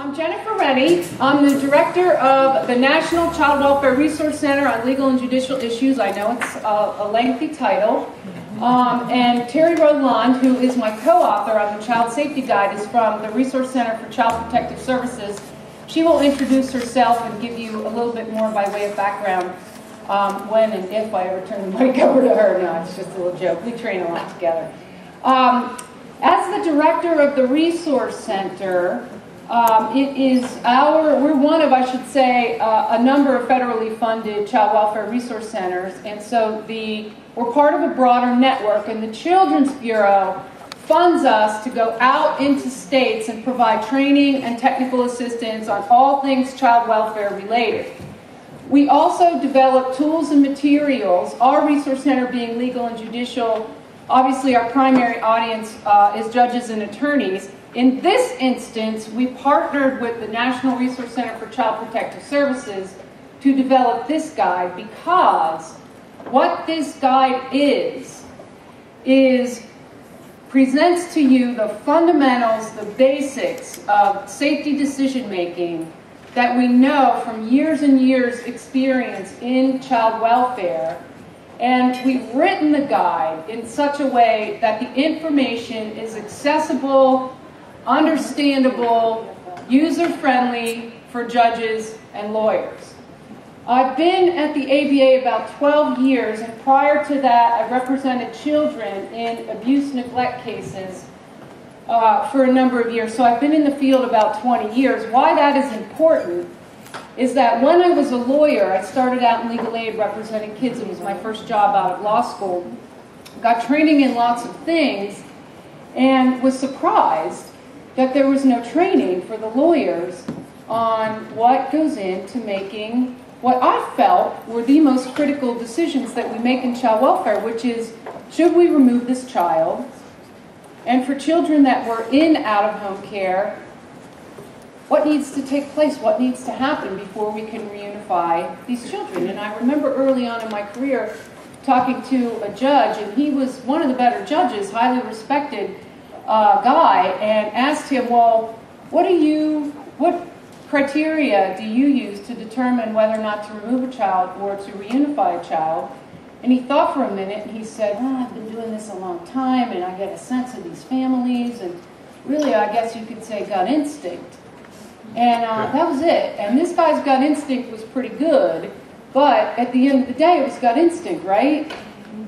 I'm Jennifer Renne. I'm the director of the National Child Welfare Resource Center on Legal and Judicial Issues. I know it's a lengthy title. And Therese, Lund, who is my co-author on the Child Safety Guide, is from the Resource Center for Child Protective Services. She will introduce herself and give you a little bit more by way of background when and if I ever turn the mic over to her. No, it's just a little joke. We train a lot together. As the director of the Resource Center, we're one of, I should say, a number of federally funded child welfare resource centers, and so we're part of a broader network, and the Children's Bureau funds us to go out into states and provide training and technical assistance on all things child welfare related. We also develop tools and materials, our resource center being legal and judicial. Obviously, our primary audience is judges and attorneys. In this instance, we partnered with the National Resource Center for Child Protective Services to develop this guide, because what this guide presents to you the fundamentals, the basics of safety decision making that we know from years and years experience in child welfare. And we've written the guide in such a way that the information is accessible, understandable, user-friendly for judges and lawyers. I've been at the ABA about 12 years, and prior to that, I represented children in abuse neglect cases for a number of years. So I've been in the field about 20 years. Why that is important is that when I was a lawyer, I started out in legal aid representing kids. It was my first job out of law school. Got training in lots of things, and was surprised that there was no training for the lawyers on what goes into making what I felt were the most critical decisions that we make in child welfare, which is, should we remove this child? And for children that were in out-of-home care, what needs to take place? What needs to happen before we can reunify these children? And I remember early on in my career talking to a judge, and he was one of the better judges, highly respected guy, and asked him, well, what criteria do you use to determine whether or not to remove a child or to reunify a child? And he thought for a minute, and he said, well, I've been doing this a long time, and I get a sense of these families, and really, I guess you could say gut instinct. And that was it. And this guy's gut instinct was pretty good, but at the end of the day, it was gut instinct, right?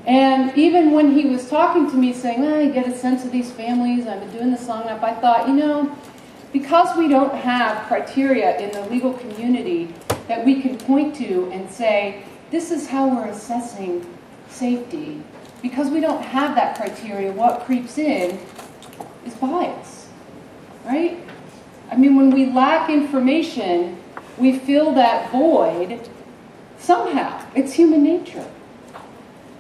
And even when he was talking to me saying, well, I get a sense of these families, I've been doing this long enough, I thought, you know, because we don't have criteria in the legal community that we can point to and say, this is how we're assessing safety, because we don't have that criteria, what creeps in is bias, right? I mean, when we lack information, we fill that void somehow. It's human nature.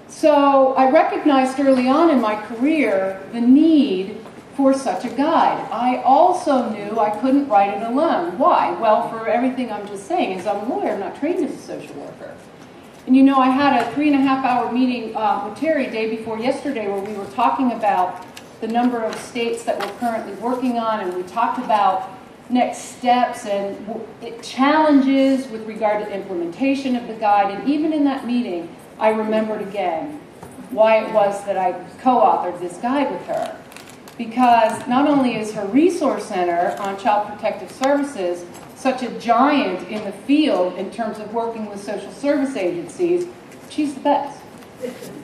So I recognized early on in my career the need for such a guide. I also knew I couldn't write it alone. Why? Well, for everything I'm just saying, is I'm a lawyer, I'm not trained as a social worker. And you know, I had a 3.5-hour meeting with Terry day before yesterday where we were talking about the number of states that we're currently working on, and we talked about next steps and challenges with regard to implementation of the guide. And even in that meeting, I remembered again why it was that I co-authored this guide with her. Because not only is her resource center on child protective services such a giant in the field in terms of working with social service agencies, she's the best.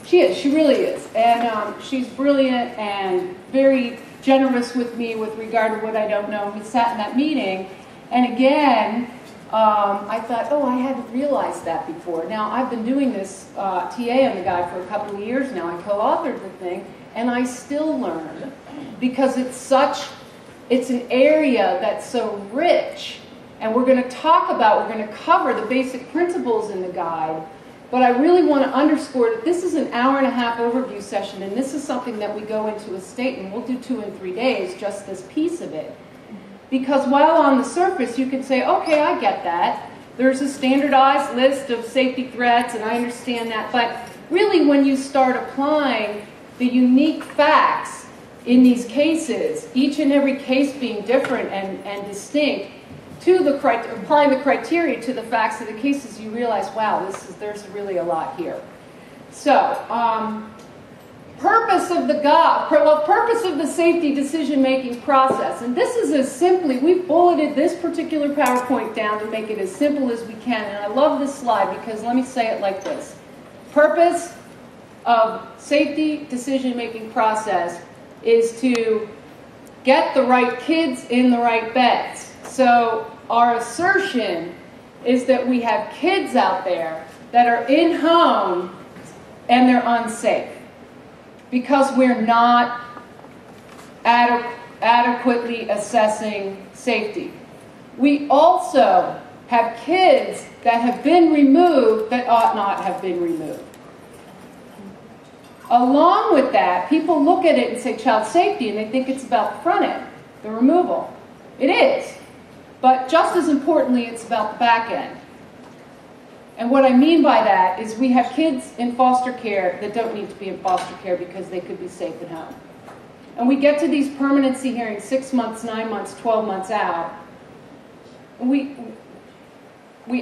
She is, she really is. And she's brilliant and very generous with me with regard to what I don't know. We sat in that meeting, and again, I thought, oh, I hadn't realized that before. Now, I've been doing this TA on the guide for a couple of years now. I co-authored the thing, and I still learn, because it's an area that's so rich, and we're going to cover the basic principles in the guide, but I really want to underscore that this is an hour-and-a-half overview session, and this is something that we go into a state, and we'll do 2 and 3 days, just this piece of it. Because while on the surface you can say, okay, I get that. There's a standardized list of safety threats, and I understand that. But really, when you start applying the unique facts in these cases, each and every case being different and distinct, applying the criteria to the facts of the cases, you realize, wow, there's really a lot here. So, purpose of the safety decision-making process, and this is as simply, we've bulleted this particular PowerPoint down to make it as simple as we can, and I love this slide because let me say it like this. Purpose of safety decision-making process is to get the right kids in the right beds. So our assertion is that we have kids out there that are in home and they're unsafe because we're not adequately assessing safety. We also have kids that have been removed that ought not have been removed. Along with that, people look at it and say child safety, and they think it's about the front end, the removal. It is. But just as importantly, it's about the back end. And what I mean by that is we have kids in foster care that don't need to be in foster care because they could be safe at home. And we get to these permanency hearings 6 months, 9 months, 12 months out. We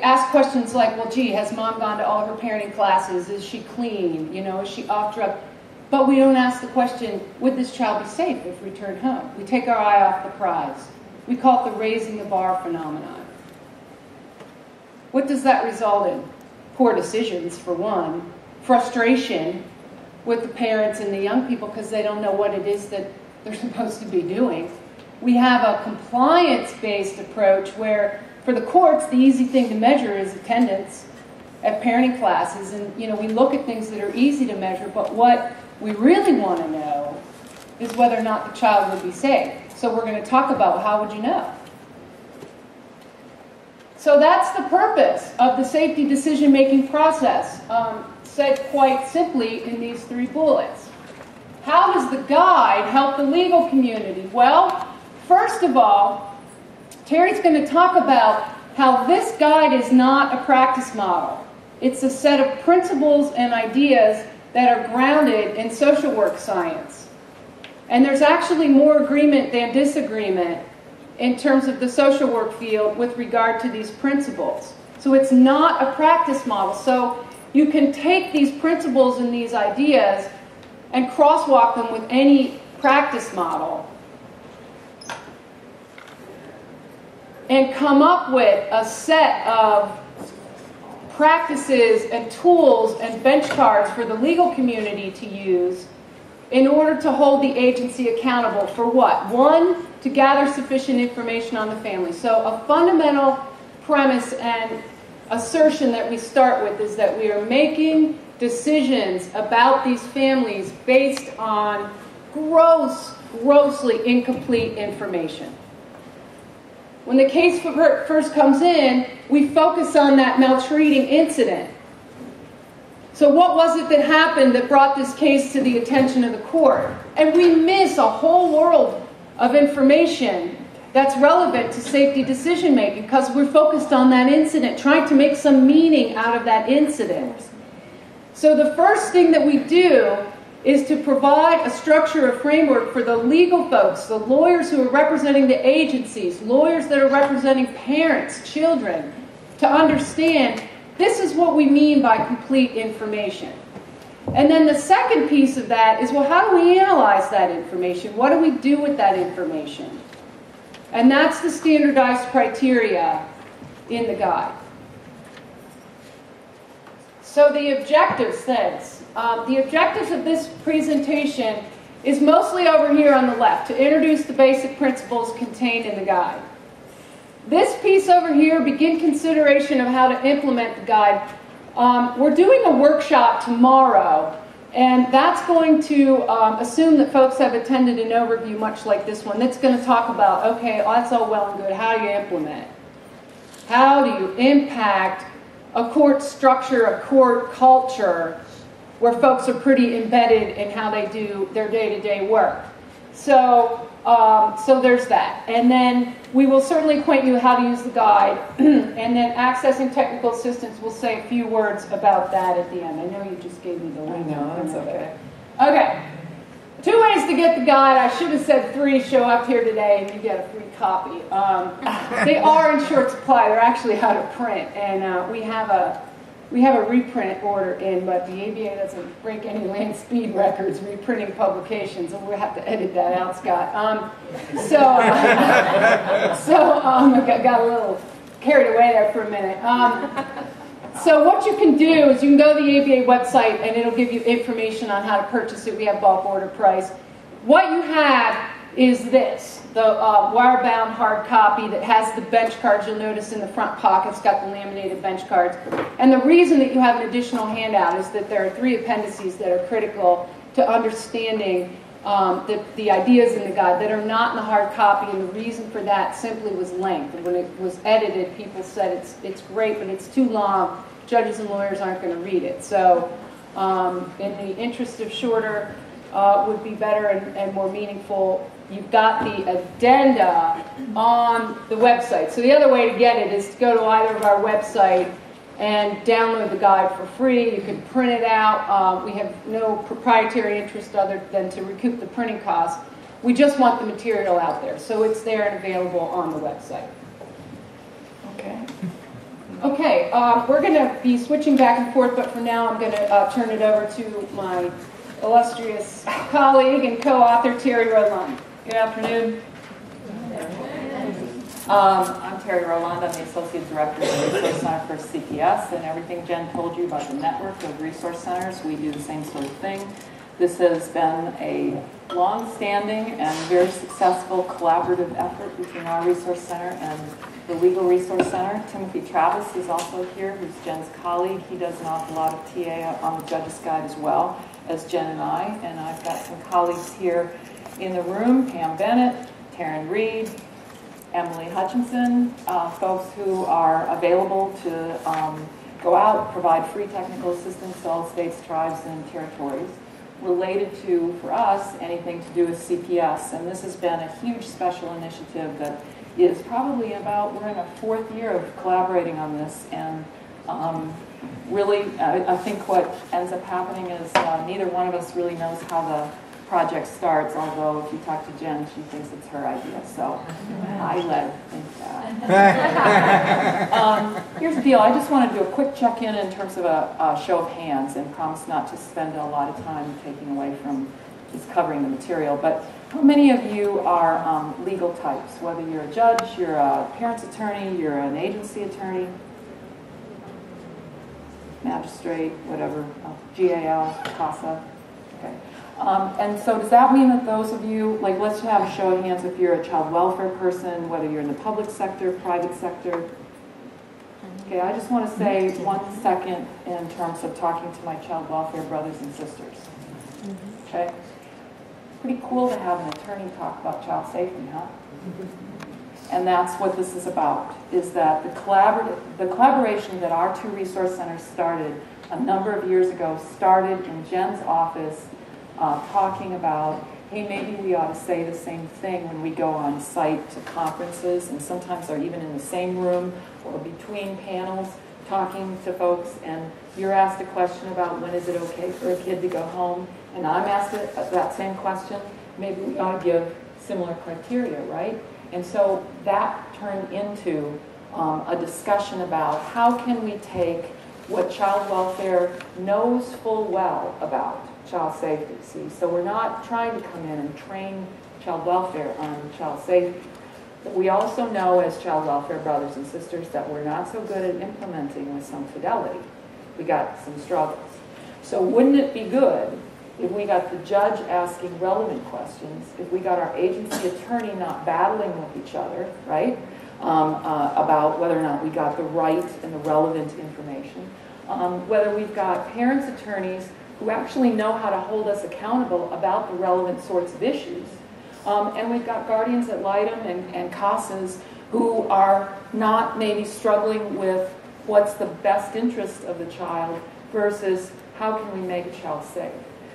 ask questions like, well, gee, has mom gone to all her parenting classes? Is she clean? You know, is she off drug? But we don't ask the question, would this child be safe if returned home? We take our eye off the prize. We call it the raising the bar phenomenon. What does that result in? Poor decisions, for one. Frustration with the parents and the young people because they don't know what it is that they're supposed to be doing. We have a compliance-based approach where for the courts, the easy thing to measure is attendance at parenting classes. And, you know, we look at things that are easy to measure, but what we really want to know is whether or not the child would be safe. So we're going to talk about how would you know. So that's the purpose of the safety decision-making process, said quite simply in these 3 bullets. How does the guide help the legal community? Well, first of all, Terry's going to talk about how this guide is not a practice model. It's a set of principles and ideas that are grounded in social work science. And there's actually more agreement than disagreement in terms of the social work field with regard to these principles. So it's not a practice model. So you can take these principles and these ideas and crosswalk them with any practice model and come up with a set of practices and tools and benchmarks for the legal community to use in order to hold the agency accountable for what? 1, to gather sufficient information on the family. So a fundamental premise and assertion that we start with is that we are making decisions about these families based on grossly incomplete information. When the case first comes in, we focus on that maltreating incident. So what was it that happened that brought this case to the attention of the court? And we miss a whole world of information that's relevant to safety decision making because we're focused on that incident, trying to make some meaning out of that incident. So the first thing that we do is to provide a structure, a framework for the legal folks, the lawyers who are representing the agencies, lawyers that are representing parents, children, to understand this is what we mean by complete information. And then the second piece of that is, well, how do we analyze that information? What do we do with that information? And that's the standardized criteria in the guide. So the objectives then. The objectives of this presentation is mostly over here on the left, to introduce the basic principles contained in the guide. This piece over here, begin consideration of how to implement the guide. We're doing a workshop tomorrow, and that's going to assume that folks have attended an overview much like this one. That's going to talk about, okay, that's all well and good. How do you implement? How do you impact a court structure, a court culture, where folks are pretty embedded in how they do their day-to-day work? So there's that. And then we will certainly acquaint you how to use the guide. And then accessing technical assistance, we'll say a few words about that at the end. I know you just gave me the link. I know, that's okay. Okay. 2 ways to get the guide. I should have said 3. Show up here today and you get a free copy. They are in short supply. They're actually out of print, and we have a reprint order in, but the ABA doesn't break any land speed records reprinting publications, and we'll have to edit that out, Scott. I got a little carried away there for a minute. So what you can do is you can go to the ABA website and it'll give you information on how to purchase it. We have bulk order price. What you have is this, the wire-bound hard copy that has the bench cards. You'll notice in the front pocket it's got the laminated bench cards. And the reason that you have an additional handout is that there are 3 appendices that are critical to understanding the ideas in the guide that are not in the hard copy, and the reason for that simply was length. When it was edited, people said it's great, but it's too long. Judges and lawyers aren't going to read it. So in the interest of shorter would be better and more meaningful, you've got the addenda on the website. So the other way to get it is to go to either of our website and download the guide for free. You can print it out. We have no proprietary interest other than to recoup the printing costs. We just want the material out there. So it's there and available on the website. Okay, we're going to be switching back and forth, but for now I'm going to turn it over to my illustrious colleague and co-author, Therese Lund. Good afternoon. I'm Therese Lund. I'm the Associate Director of the Resource Center for CPS, and everything Jen told you about the network of resource centers, we do the same sort of thing. This has been a long-standing and very successful collaborative effort between our resource center and the Legal Resource Center. Timothy Travis is also here, who's Jen's colleague. He does an awful lot of TA on the Judge's Guide as well as Jen and I. And I've got some colleagues here in the room, Pam Bennett, Taryn Reed, Emily Hutchinson, folks who are available to go out, provide free technical assistance to all states, tribes, and territories related to, for us, anything to do with CPS. And this has been a huge special initiative that is probably we're in a 4th year of collaborating on this. And really, I think what ends up happening is neither one of us really knows how the project starts, although if you talk to Jen, she thinks it's her idea, so I let her think that. Here's the deal. I just want to do a quick check-in in terms of a show of hands, and promise not to spend a lot of time taking away from just covering the material, but how many of you are legal types, whether you're a judge, you're a parent's attorney, you're an agency attorney, magistrate, whatever, GAL, CASA, okay. And so does that mean that those of you, like let's have a show of hands if you're a child welfare person, whether you're in the public sector, private sector. Okay, I just want to say 1 second in terms of talking to my child welfare brothers and sisters. Okay? Pretty cool to have an attorney talk about child safety, huh? And that's what this is about, is that the collaboration that our 2 resource centers started a number of years ago started in Jen's office, talking about, hey, maybe we ought to say the same thing when we go on site to conferences, and sometimes are even in the same room or between panels talking to folks, and you're asked a question about when is it okay for a kid to go home, and I'm asked that same question, maybe we ought to give similar criteria, right? And so that turned into a discussion about how can we take what child welfare knows full well about child safety. See, so we're not trying to come in and train child welfare on child safety. But we also know as child welfare brothers and sisters that we're not so good at implementing with some fidelity. We got some struggles. So wouldn't it be good if we got the judge asking relevant questions, if we got our agency attorney not battling with each other, right, about whether or not we got the right and the relevant information, whether we've got parents' attorneys who actually know how to hold us accountable about the relevant sorts of issues. And we've got guardians at litem and CASAs who are not maybe struggling with what's the best interest of the child versus how can we make a child safe.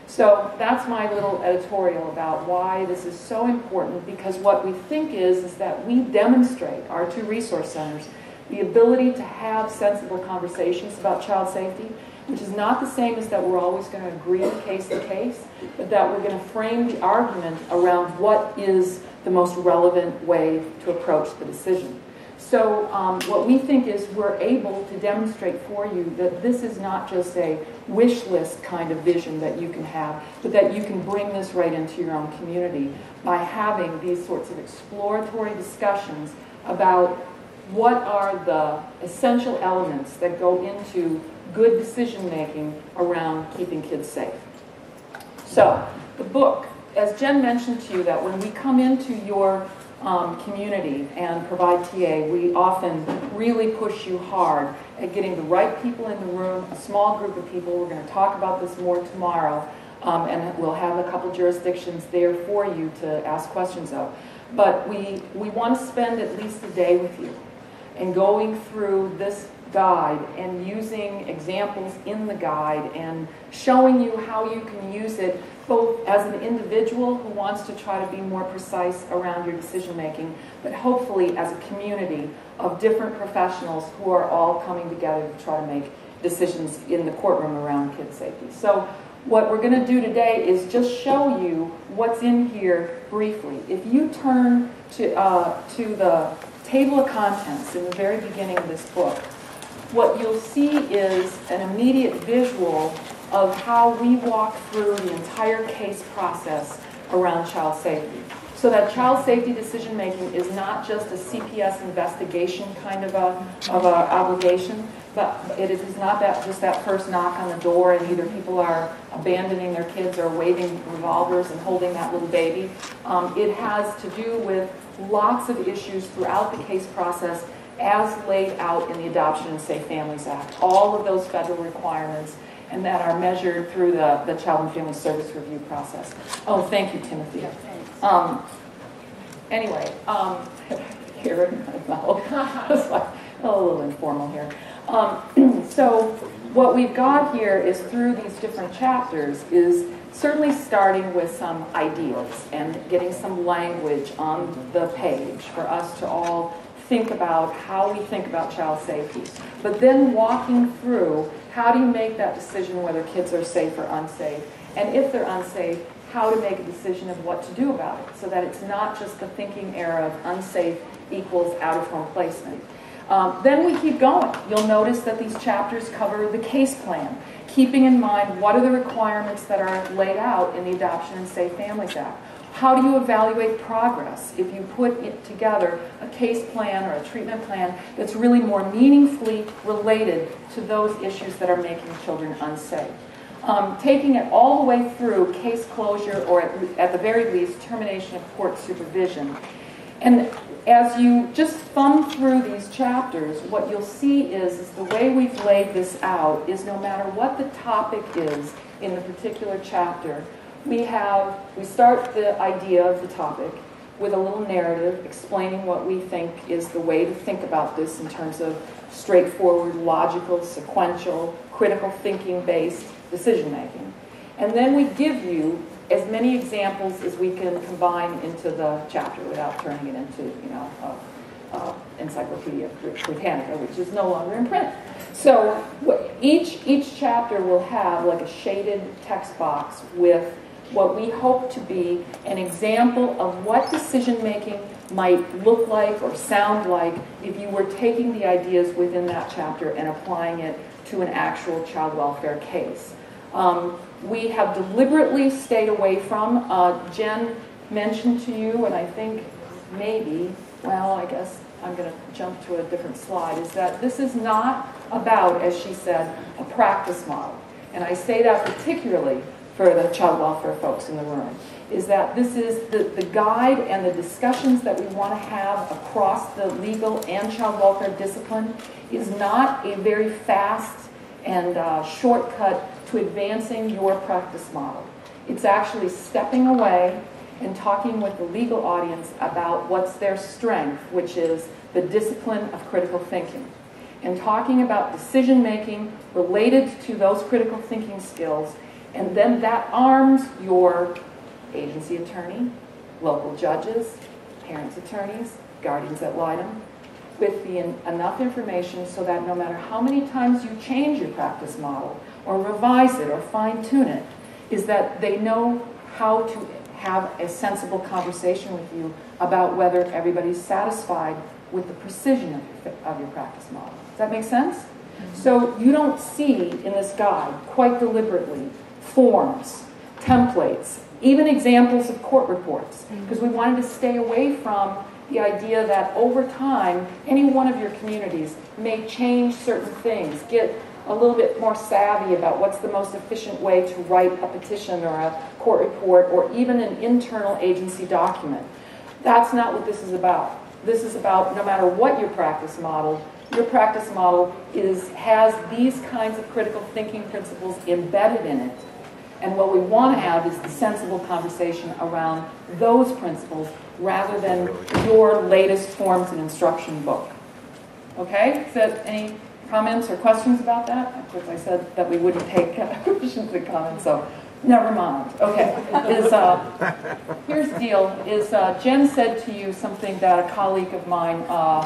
So that's my little editorial about why this is so important, because what we think is that we demonstrate, our 2 resource centers, the ability to have sensible conversations about child safety, which is not the same as that we're always going to agree case to case, but that we're going to frame the argument around what is the most relevant way to approach the decision. So what we think is we're able to demonstrate for you that this is not just a wish list kind of vision that you can have, but that you can bring this right into your own community by having these sorts of exploratory discussions about what are the essential elements that go into good decision making around keeping kids safe. So the book, as Jen mentioned to you, that when we come into your community and provide TA, we often really push you hard at getting the right people in the room, a small group of people. We're going to talk about this more tomorrow, and we'll have a couple jurisdictions there for you to ask questions of. But we want to spend at least a day with you and going through this guide and using examples in the guide and showing you how you can use it both as an individual who wants to try to be more precise around your decision making, but hopefully as a community of different professionals who are all coming together to try to make decisions in the courtroom around kid safety. So what we're going to do today is just show you what's in here briefly. If you turn to the table of contents in the very beginning of this book, what you'll see is an immediate visual of how we walk through the entire case process around child safety. So that child safety decision making is not just a CPS investigation kind of a obligation, but it is not just that first knock on the door and either people are abandoning their kids or waving revolvers and holding that little baby. It has to do with lots of issues throughout the case process as laid out in the Adoption and Safe Families Act. All of those federal requirements and that are measured through the Child and Family Service Review process. Oh, thank you, Timothy. Yeah, Anyway, here in my mouth. It's like a little informal here. So what we've got here is through these different chapters is certainly starting with some ideas and getting some language on the page for us to all think about how we think about child safety. But then walking through how do you make that decision whether kids are safe or unsafe, and if they're unsafe, how to make a decision of what to do about it, so that it's not just the thinking error of unsafe equals out-of-home placement. Then we keep going. You'll notice that these chapters cover the case plan, keeping in mind what are the requirements that are laid out in the Adoption and Safe Families Act. How do you evaluate progress if you put it together a case plan or a treatment plan that's really more meaningfully related to those issues that are making children unsafe? Taking it all the way through case closure or at the very least termination of court supervision. And as you just thumb through these chapters, what you'll see is the way we've laid this out is no matter what the topic is in the particular chapter, we start the idea of the topic with a little narrative explaining what we think is the way to think about this in terms of straightforward, logical, sequential, critical thinking-based decision making. And then we give you as many examples as we can combine into the chapter without turning it into, Encyclopedia Britannica, which is no longer in print. So each chapter will have like a shaded text box with what we hope to be an example of what decision making might look like or sound like if you were taking the ideas within that chapter and applying it to an actual child welfare case. We have deliberately stayed away from, Jen mentioned to you, and I think maybe, well, I guess I'm going to jump to a different slide, is that this is not about, as she said, a practice model. And I say that particularly for the child welfare folks in the room, is that this is the guide and the discussions that we want to have across the legal and child welfare discipline is not a very fast and shortcut to advancing your practice model. It's actually stepping away and talking with the legal audience about what's their strength, which is the discipline of critical thinking, and talking about decision making related to those critical thinking skills, and then that arms your agency attorney, local judges, parents' attorneys, guardians ad litem, with enough information so that no matter how many times you change your practice model or revise it or fine-tune it, is that they know how to have a sensible conversation with you about whether everybody's satisfied with the precision of your practice model. Does that make sense? Mm-hmm. So you don't see in this guide, quite deliberately, forms, templates, even examples of court reports, because we wanted to stay away from the idea that over time, any one of your communities may change certain things, get a little bit more savvy about what's the most efficient way to write a petition or a court report or even an internal agency document. That's not what this is about. This is about, no matter what your practice model has these kinds of critical thinking principles embedded in it. And what we want to have is the sensible conversation around those principles rather than your latest forms and instruction book. Okay? Is that any comments or questions about that? Of course, I said that we wouldn't take questions and comments, so never mind. Okay. Here's the deal. Jen said to you something that a colleague of mine,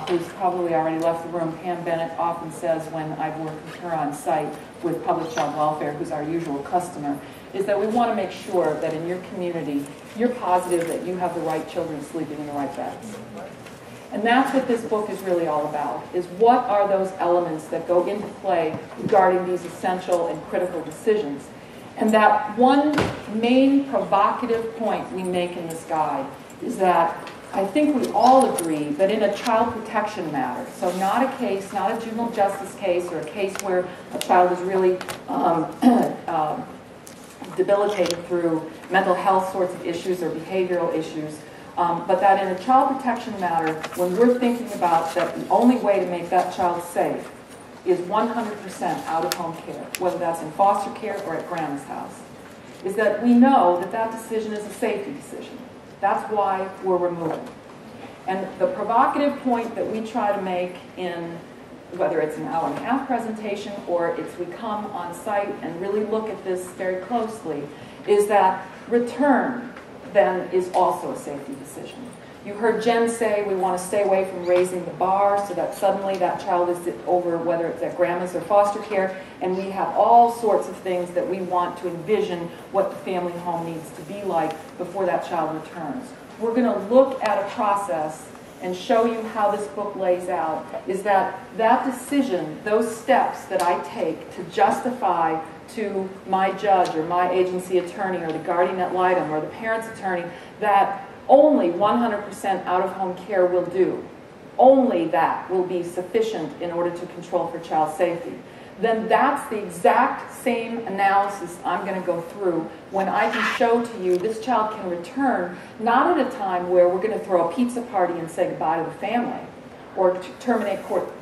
who's probably already left the room, Pam Bennett, often says when I've worked with her on site with Public Child Welfare, who's our usual customer, is that we want to make sure that in your community, you're positive that you have the right children sleeping in the right beds. And that's what this book is really all about, is what are those elements that go into play regarding these essential and critical decisions. And that one main provocative point we make in this guide is that I think we all agree that in a child protection matter, so not a case, not a juvenile justice case or a case where a child is really debilitated through mental health sorts of issues or behavioral issues, but that in a child protection matter, when we're thinking about that the only way to make that child safe is 100% out-of-home care, whether that's in foster care or at grandma's house, is that we know that that decision is a safety decision. That's why we're removing. And the provocative point that we try to make in whether it's an hour-and-a-half presentation or it's we come on site and really look at this very closely, is that return then is also a safety decision. You heard Jen say we want to stay away from raising the bar so that suddenly that child is over whether it's at grandma's or foster care, and we have all sorts of things that we want to envision what the family home needs to be like before that child returns. We're going to look at a process and show you how this book lays out, is that decision, those steps that I take to justify to my judge or my agency attorney or the guardian ad litem or the parent's attorney that only 100% out-of-home care will do, only that will be sufficient in order to control for child safety, then that's the exact same analysis I'm going to go through when I can show to you this child can return, not at a time where we're going to throw a pizza party and say goodbye to the family or to terminate court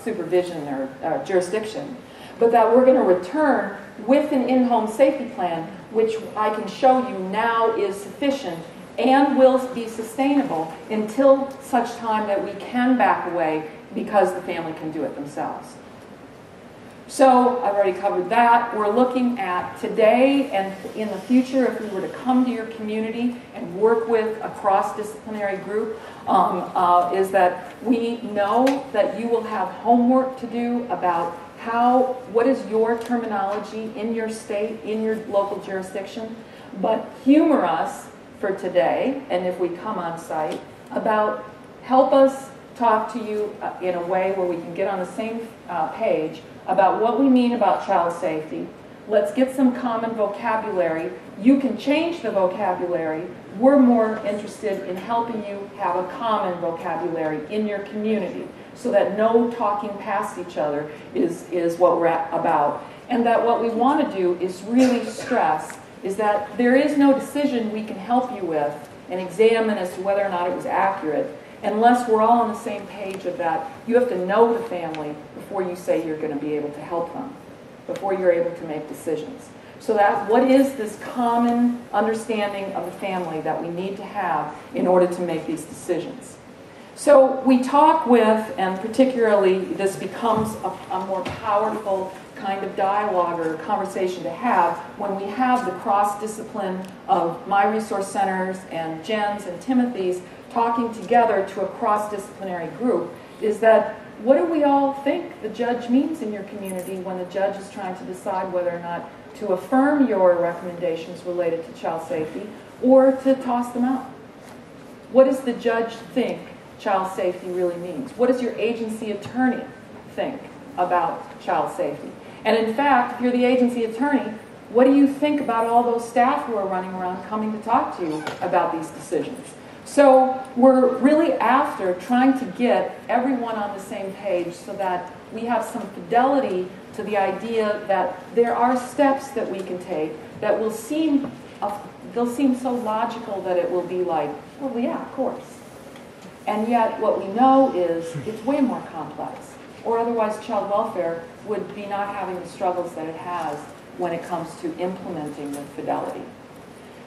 supervision or jurisdiction, but that we're going to return with an in-home safety plan, which I can show you now is sufficient and will be sustainable until such time that we can back away because the family can do it themselves. So I've already covered that. We're looking at today and in the future, if we were to come to your community and work with a cross-disciplinary group, is that we know that you will have homework to do about what is your terminology in your state, in your local jurisdiction, but humor us for today, and if we come on site, about help us talk to you in a way where we can get on the same page about what we mean about child safety. Let's get some common vocabulary. You can change the vocabulary. We're more interested in helping you have a common vocabulary in your community so that no talking past each other is what we're about. And that what we want to do is really stress is that there is no decision we can help you with and examine as to whether or not it was accurate unless we're all on the same page of that. You have to know the family before you say you're going to be able to help them, before you're able to make decisions. So that what is this common understanding of the family that we need to have in order to make these decisions? So we talk with, and particularly this becomes a more powerful kind of dialogue or conversation to have when we have the cross-discipline of my resource centers and Jen's and Timothy's talking together to a cross-disciplinary group, is that what do we all think the judge means in your community when the judge is trying to decide whether or not to affirm your recommendations related to child safety or to toss them out? What does the judge think child safety really means? What does your agency attorney think about child safety? And in fact, if you're the agency attorney, what do you think about all those staff who are running around coming to talk to you about these decisions? So we're really after trying to get everyone on the same page so that we have some fidelity to the idea that there are steps that we can take that will seem, they'll seem so logical that it will be like, well, yeah, of course. And yet what we know is it's way more complex, or otherwise child welfare would be not having the struggles that it has when it comes to implementing with fidelity.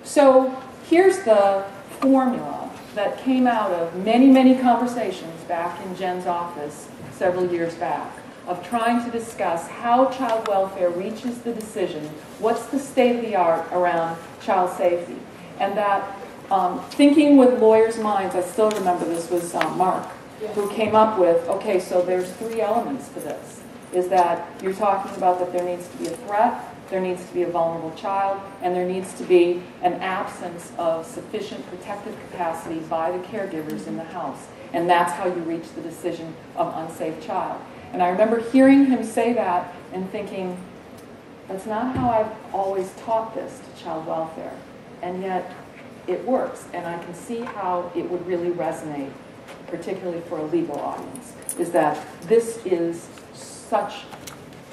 So here's the formula that came out of many, many conversations back in Jen's office several years back of trying to discuss how child welfare reaches the decision, what's the state of the art around child safety. And that thinking with lawyers' minds, I still remember this was Mark, who came up with, okay, so there's 3 elements to this. Is that you're talking about that there needs to be a threat, there needs to be a vulnerable child, and there needs to be an absence of sufficient protective capacity by the caregivers in the house. And that's how you reach the decision of unsafe child. And I remember hearing him say that and thinking, that's not how I've always taught this to child welfare. And yet it works, and I can see how it would really resonate, particularly for a legal audience, is that this is such,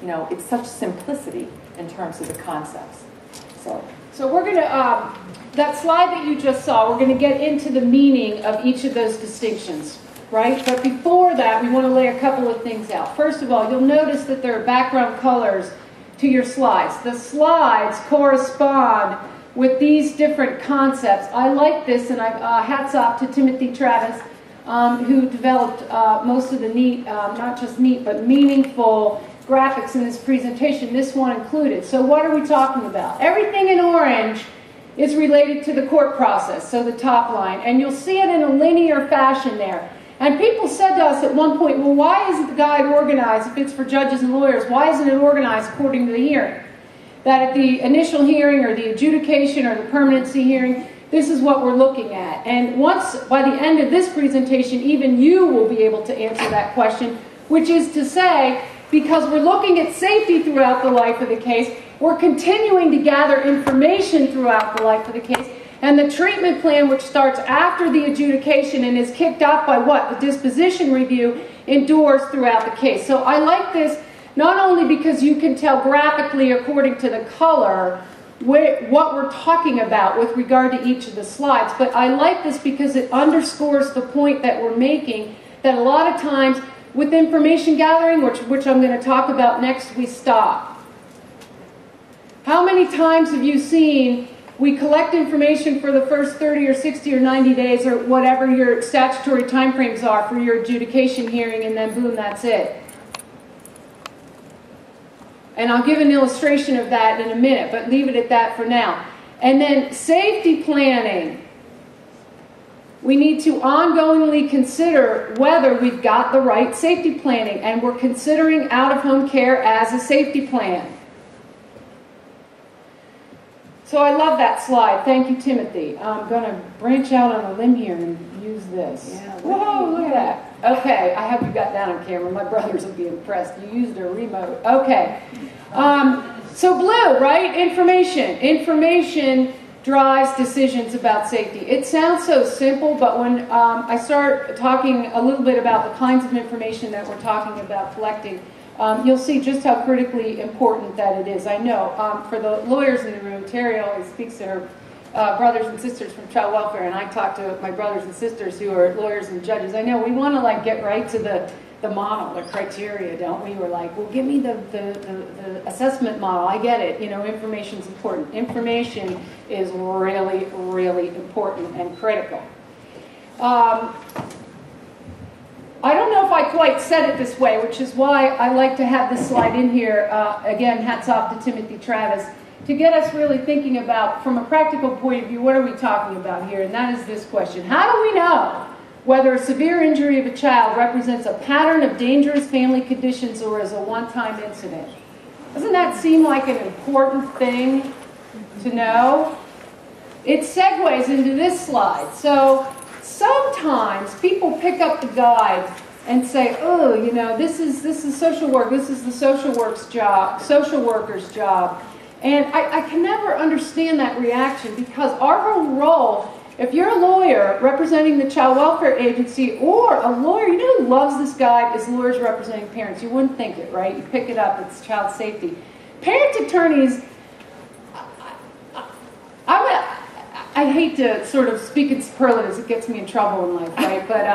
it's such simplicity in terms of the concepts. So we're going to, that slide that you just saw, we're going to get into the meaning of each of those distinctions, right? But before that, we want to lay a couple of things out. First of all, you'll notice that there are background colors to your slides. The slides correspond with these different concepts. I like this, and hats off to Timothy Travis, who developed most of the neat, not just neat, but meaningful graphics in this presentation, this one included. So what are we talking about? Everything in orange is related to the court process, so the top line, and you'll see it in a linear fashion there. And people said to us at one point, well, why isn't the guide organized, if it's for judges and lawyers, why isn't it organized according to the hearing? That at the initial hearing or the adjudication or the permanency hearing, this is what we're looking at. And once, by the end of this presentation, even you will be able to answer that question, which is to say, because we're looking at safety throughout the life of the case, we're continuing to gather information throughout the life of the case, and the treatment plan, which starts after the adjudication and is kicked off by what? The disposition review, endures throughout the case. So I like this not only because you can tell graphically according to the color what we're talking about with regard to each of the slides, but I like this because it underscores the point that we're making, that a lot of times with information gathering, which I'm going to talk about next, we stop. How many times have you seen we collect information for the first 30 or 60 or 90 days or whatever your statutory timeframes are for your adjudication hearing, and then boom, that's it? And I'll give an illustration of that in a minute, but leave it at that for now. And then safety planning. We need to ongoingly consider whether we've got the right safety planning, and we're considering out-of-home care as a safety plan. So I love that slide. Thank you, Timothy. I'm going to branch out on a limb here and use this. Yeah, whoa, look at that. Okay, I have you got that on camera. My brothers will be impressed. You used a remote. Okay. So blue, right? Information. Information drives decisions about safety. It sounds so simple, but when I start talking a little bit about the kinds of information that we're talking about collecting, you'll see just how critically important that it is. I know for the lawyers in the room, Terry always speaks to her brothers and sisters from child welfare, and I talk to my brothers and sisters who are lawyers and judges. I know we want to get right to the model, the criteria, don't we? We're like, well, give me the assessment model. I get it. Information's important. Information is really, really important and critical. I don't know if I quite said it this way, which is why I like to have this slide in here. Again, hats off to Timothy Travis, to get us really thinking about, from a practical point of view, what are we talking about here? And that is this question. How do we know whether a severe injury of a child represents a pattern of dangerous family conditions or is a one-time incident. Doesn't that seem like an important thing to know? It segues into this slide. So sometimes people pick up the guide and say, oh, you know, this is social work, this is the social worker's job. And I can never understand that reaction, because our whole role, if you're a lawyer representing the Child Welfare Agency, or a lawyer, you know who loves this guide is lawyers representing parents. You wouldn't think it, right? You pick it up, it's child safety. Parent attorneys, I hate to sort of speak in superlatives, it gets me in trouble in life, right? But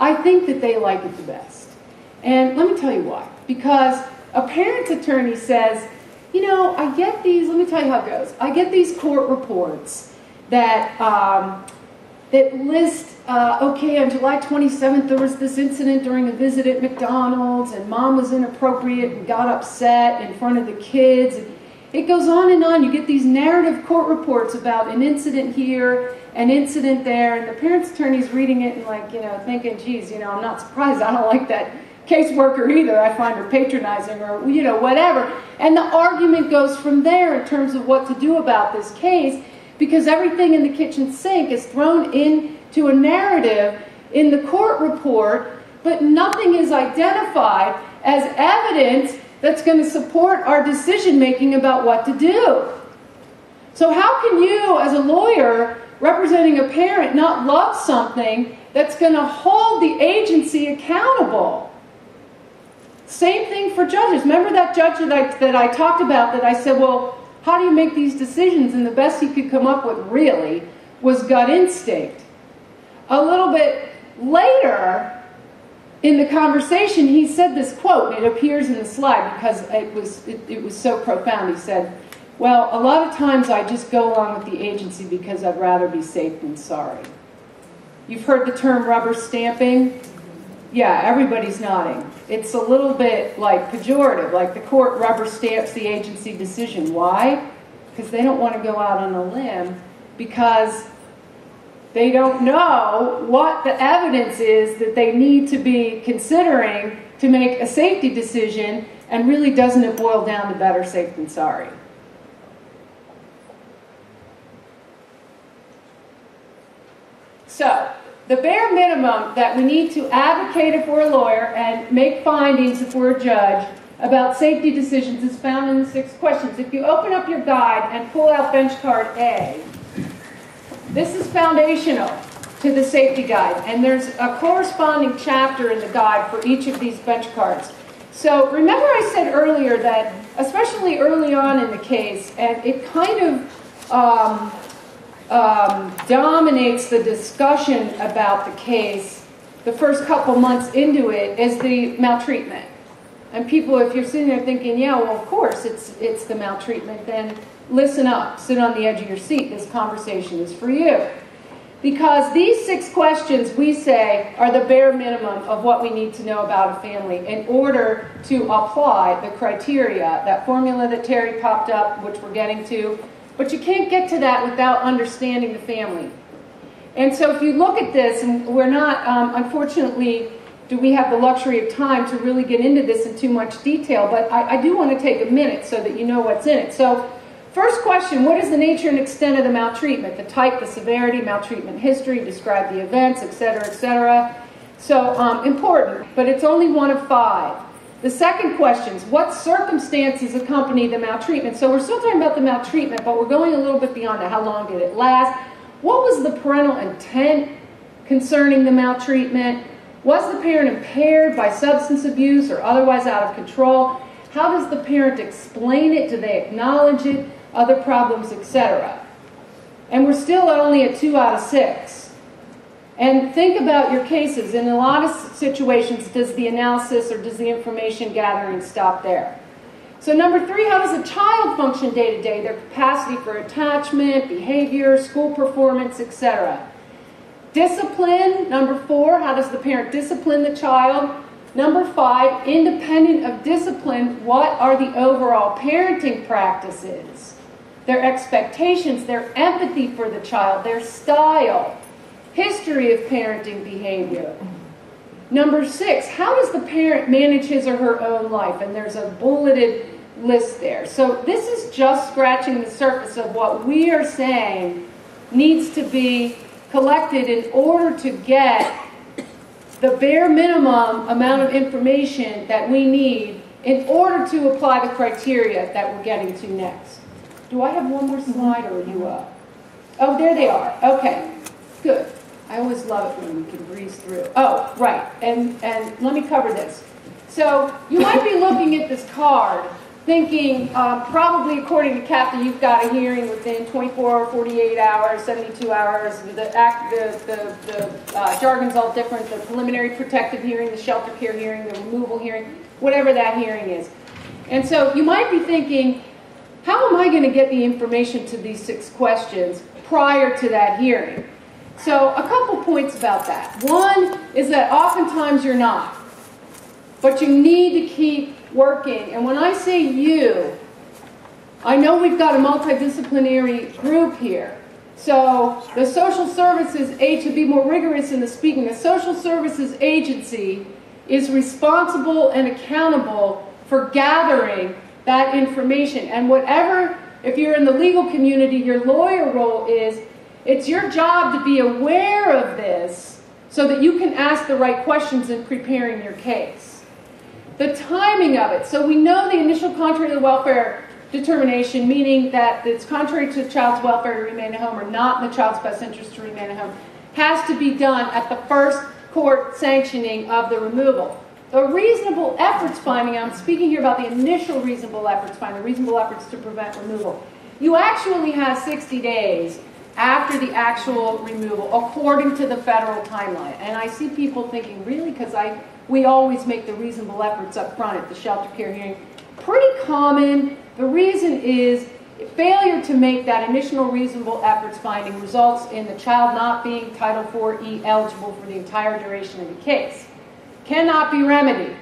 I think that they like it the best. And let me tell you why. Because a parent attorney says, you know, I get these, let me tell you how it goes. I get these court reports that, that list, okay, on July 27th there was this incident during a visit at McDonald's and mom was inappropriate and got upset in front of the kids. And it goes on and on. You get these narrative court reports about an incident here, an incident there, and the parent's attorney's reading it and like, you know, thinking, geez, you know, I'm not surprised. I don't like that caseworker either. I find her patronizing or, you know, whatever. And the argument goes from there in terms of what to do about this case, because everything in the kitchen sink is thrown into a narrative in the court report, but nothing is identified as evidence that's going to support our decision making about what to do. So how can you, as a lawyer representing a parent, not love something that's going to hold the agency accountable? Same thing for judges. Remember that judge that I talked about, that I said, well, how do you make these decisions? And the best he could come up with really was gut instinct. A little bit later in the conversation, he said this quote, and it appears in the slide because it was so profound. He said, well, a lot of times I just go along with the agency because I'd rather be safe than sorry. You've heard the term rubber stamping? Yeah, everybody's nodding. It's a little bit like pejorative, like the court rubber stamps the agency decision. Why? Because they don't want to go out on a limb, because they don't know what the evidence is that they need to be considering to make a safety decision, and really doesn't it boil down to better safe than sorry? So, the bare minimum that we need to advocate if we're a lawyer and make findings if we're a judge about safety decisions is found in the 6 questions. If you open up your guide and pull out bench card A, this is foundational to the safety guide, and there's a corresponding chapter in the guide for each of these bench cards. So remember I said earlier that, especially early on in the case, and it kind of dominates the discussion about the case the first couple months into it, is the maltreatment. And people, if you're sitting there thinking, yeah, well, of course it's the maltreatment, then listen up, sit on the edge of your seat. This conversation is for you. Because these 6 questions, we say, are the bare minimum of what we need to know about a family in order to apply the criteria, that formula that Terry popped up, which we're getting to. But you can't get to that without understanding the family. And so if you look at this, and we're not, unfortunately, do we have the luxury of time to really get into this in too much detail, but I do want to take a minute so that you know what's in it. So, first question, what is the nature and extent of the maltreatment? The type, the severity, maltreatment history, describe the events, etc., etc. So, important, but it's only one of 5. The second question is, what circumstances accompany the maltreatment? So we're still talking about the maltreatment, but we're going a little bit beyond that. How long did it last? What was the parental intent concerning the maltreatment? Was the parent impaired by substance abuse or otherwise out of control? How does the parent explain it? Do they acknowledge it? Other problems, etc. And we're still only at 2 out of 6. And think about your cases. In a lot of situations, does the analysis or does the information gathering stop there? So number 3, how does a child function day to day? Their capacity for attachment, behavior, school performance, etc. Discipline, number 4, how does the parent discipline the child? Number 5, independent of discipline, what are the overall parenting practices? Their expectations, their empathy for the child, their style. history of parenting behavior. Number 6, how does the parent manage his or her own life? And there's a bulleted list there. So this is just scratching the surface of what we are saying needs to be collected in order to get the bare minimum amount of information that we need in order to apply the criteria that we're getting to next. Do I have one more slide, or are you up? Oh, there they are. Okay, good. I always love it when we can breeze through. Oh, right, and let me cover this. So you might be looking at this card thinking, probably according to CAPTA, you've got a hearing within 24, 48 hours, 72 hours. The jargon's all different. The preliminary protective hearing, the shelter care hearing, the removal hearing, whatever that hearing is. And so you might be thinking, how am I going to get the information to these 6 questions prior to that hearing? So a couple points about that. One is that oftentimes you're not, but you need to keep working. And when I say you, I know we've got a multidisciplinary group here. So the social services, to be more rigorous in the speaking, the social services agency is responsible and accountable for gathering that information. And whatever, if you're in the legal community, your lawyer role is, it's your job to be aware of this so that you can ask the right questions in preparing your case. The timing of it. So we know the initial contrary to the welfare determination, meaning that it's contrary to the child's welfare to remain at home or not in the child's best interest to remain at home, has to be done at the first court sanctioning of the removal. The reasonable efforts finding, I'm speaking here about the initial reasonable efforts finding, the reasonable efforts to prevent removal. You actually have 60 days after the actual removal, according to the federal timeline. And I see people thinking, really? Because we always make the reasonable efforts up front at the shelter care hearing. Pretty common. The reason is failure to make that initial reasonable efforts finding results in the child not being Title IV-E eligible for the entire duration of the case. Cannot be remedied.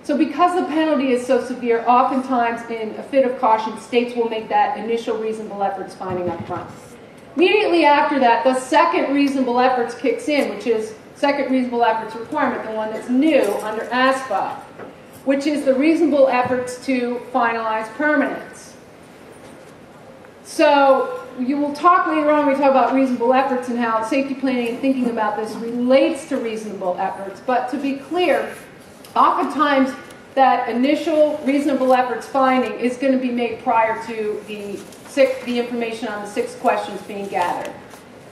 So because the penalty is so severe, oftentimes in a fit of caution, states will make that initial reasonable efforts finding up front. Immediately after that, the second reasonable efforts kicks in, which is second reasonable efforts requirement, the one that's new under ASPA, which is the reasonable efforts to finalize permanence. So you will talk later on when we talk about reasonable efforts and how safety planning and thinking about this relates to reasonable efforts. But to be clear, oftentimes that initial reasonable efforts finding is going to be made prior to the information on the 6 questions being gathered.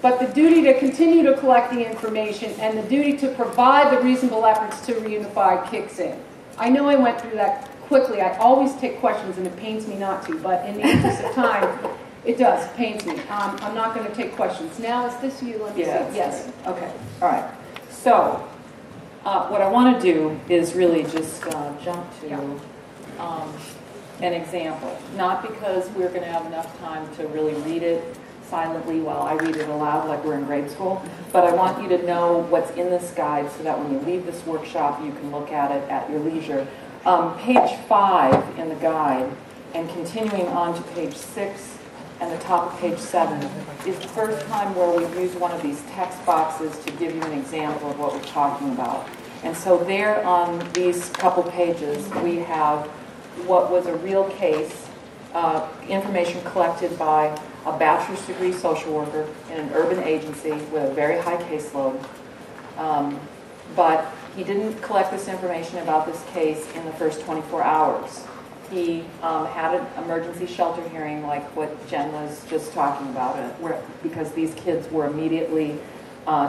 But the duty to continue to collect the information and the duty to provide the reasonable efforts to reunify kicks in. I know I went through that quickly. I always take questions and it pains me not to, but in the interest of time, it does. It pains me. I'm not going to take questions. Now, is this you? Let me see. Yes. Right. Okay. All right. So what I want to do is really just jump to an example. Not because we're going to have enough time to really read it silently while I read it aloud like we're in grade school, but I want you to know what's in this guide so that when you leave this workshop you can look at it at your leisure. Page 5 in the guide and continuing on to page 6 and the top of page 7 is the first time where we've used one of these text boxes to give you an example of what we're talking about. And so there on these couple pages we have what was a real case, information collected by a bachelor's degree social worker in an urban agency with a very high caseload. But he didn't collect this information about this case in the first 24 hours. He had an emergency shelter hearing like what Jen was just talking about, because these kids were immediately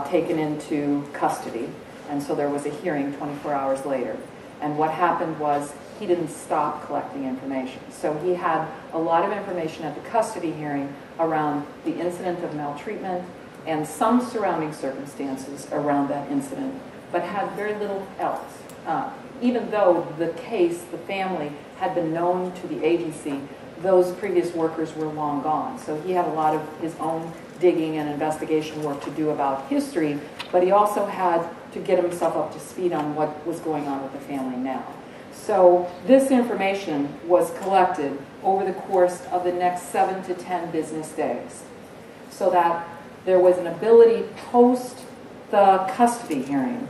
taken into custody. And so there was a hearing 24 hours later. And what happened was he didn't stop collecting information. So he had a lot of information at the custody hearing around the incident of maltreatment and some surrounding circumstances around that incident, but had very little else. Even though the case, the family, had been known to the agency, those previous workers were long gone. So he had a lot of his own digging and investigation work to do about history, but he also had to get himself up to speed on what was going on with the family now. So this information was collected over the course of the next 7 to 10 business days. So that There was an ability post the custody hearing.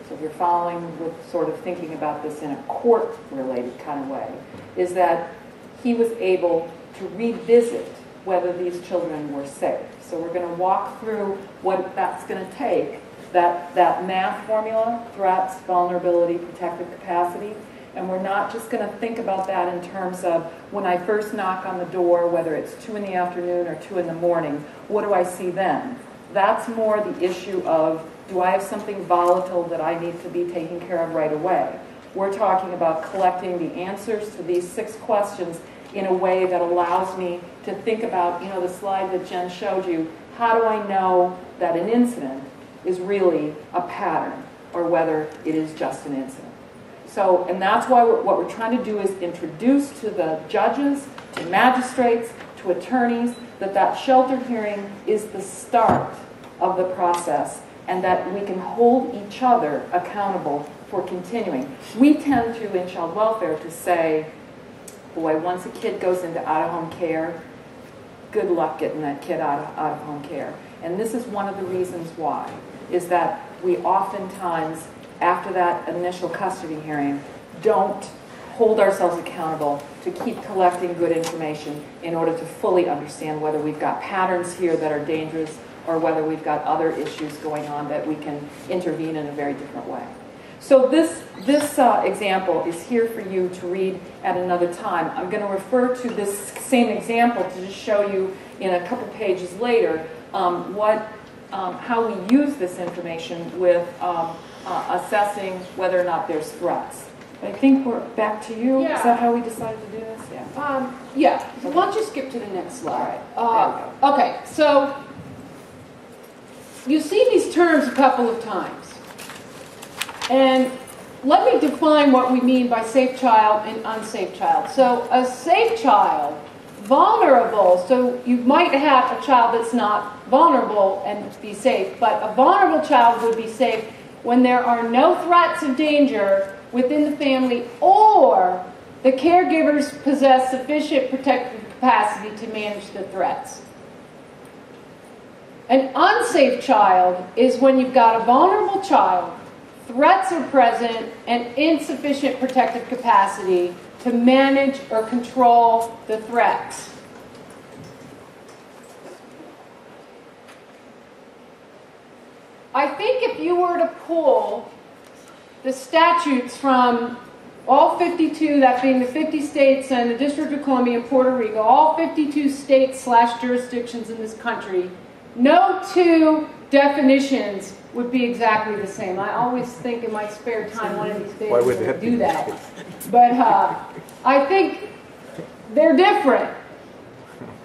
So if you're following with sort of thinking about this in a court-related kind of way, is that he was able to revisit whether these children were safe. So we're going to walk through what that's going to take, that math formula, threats, vulnerability, protective capacity, and we're not just going to think about that in terms of when I first knock on the door, whether it's 2 in the afternoon or 2 in the morning, what do I see then? That's more the issue of, do I have something volatile that I need to be taken care of right away? We're talking about collecting the answers to these 6 questions in a way that allows me to think about, the slide that Jen showed you, how do I know that an incident is really a pattern or whether it is just an incident? So, and that's why what we're trying to do is introduce to the judges, to magistrates, to attorneys, that shelter hearing is the start of the process and that we can hold each other accountable for continuing. We tend to, in child welfare, to say, boy, once a kid goes into out-of-home care, good luck getting that kid out of home care. And this is one of the reasons why, is that we oftentimes, after that initial custody hearing, don't hold ourselves accountable to keep collecting good information in order to fully understand whether we've got patterns here that are dangerous or whether we've got other issues going on that we can intervene in a very different way. So this example is here for you to read at another time. I'm going to refer to this same example to just show you in a couple pages later how we use this information with assessing whether or not there's threats. I think we're back to you. Yeah. Is that how we decided to do this? Yeah. Yeah. Why don't you skip to the next slide? All right. There we go. Okay. So you see these terms a couple of times. And let me define what we mean by safe child and unsafe child. So a safe child, vulnerable, so you might have a child that's not vulnerable and be safe, but a vulnerable child would be safe when there are no threats of danger within the family or the caregivers possess sufficient protective capacity to manage the threats. An unsafe child is when you've got a vulnerable child, threats are present, and insufficient protective capacity to manage or control the threats. I think if you were to pull the statutes from all 52, that being the 50 states and the District of Columbia and Puerto Rico, all 52 states/jurisdictions in this country, no 2 definitions would be exactly the same. I always think in my spare time one of these days I'm going to do that. But I think they're different.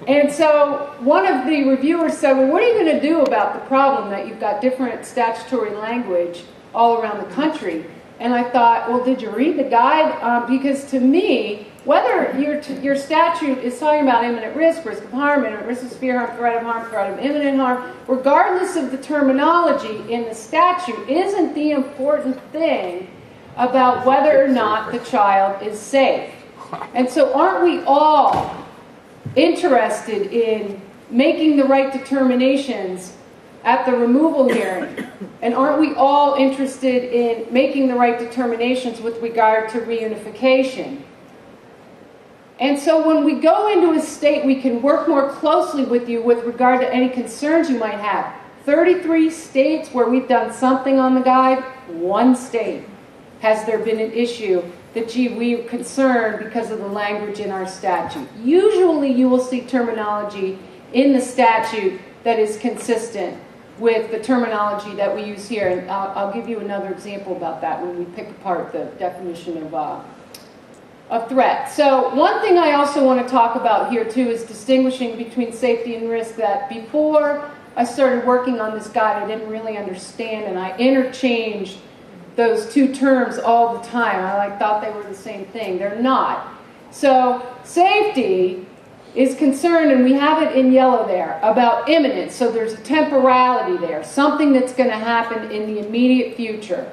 And so one of the reviewers said, well, what are you going to do about the problem that you've got different statutory language all around the country? And I thought, well, did you read the guide? Because to me, whether your statute is talking about imminent risk of harm, imminent risk of severe harm, threat of imminent harm, regardless of the terminology in the statute, isn't the important thing about whether or not the child is safe. And so aren't we all interested in making the right determinations at the removal hearing? And aren't we all interested in making the right determinations with regard to reunification? And so when we go into a state, we can work more closely with you with regard to any concerns you might have. 33 states where we've done something on the guide, 1 state has there been an issue that, gee, we're concerned because of the language in our statute. Usually you will see terminology in the statute that is consistent with the terminology that we use here. And I'll give you another example about that when we pick apart the definition of threat. So one thing I also want to talk about here too is distinguishing between safety and risk, that before I started working on this guide I didn't really understand, and I interchanged those 2 terms all the time. I thought they were the same thing. They're not. So safety is concerned, and we have it in yellow there, about imminent. So there's a temporality there, something that's going to happen in the immediate future.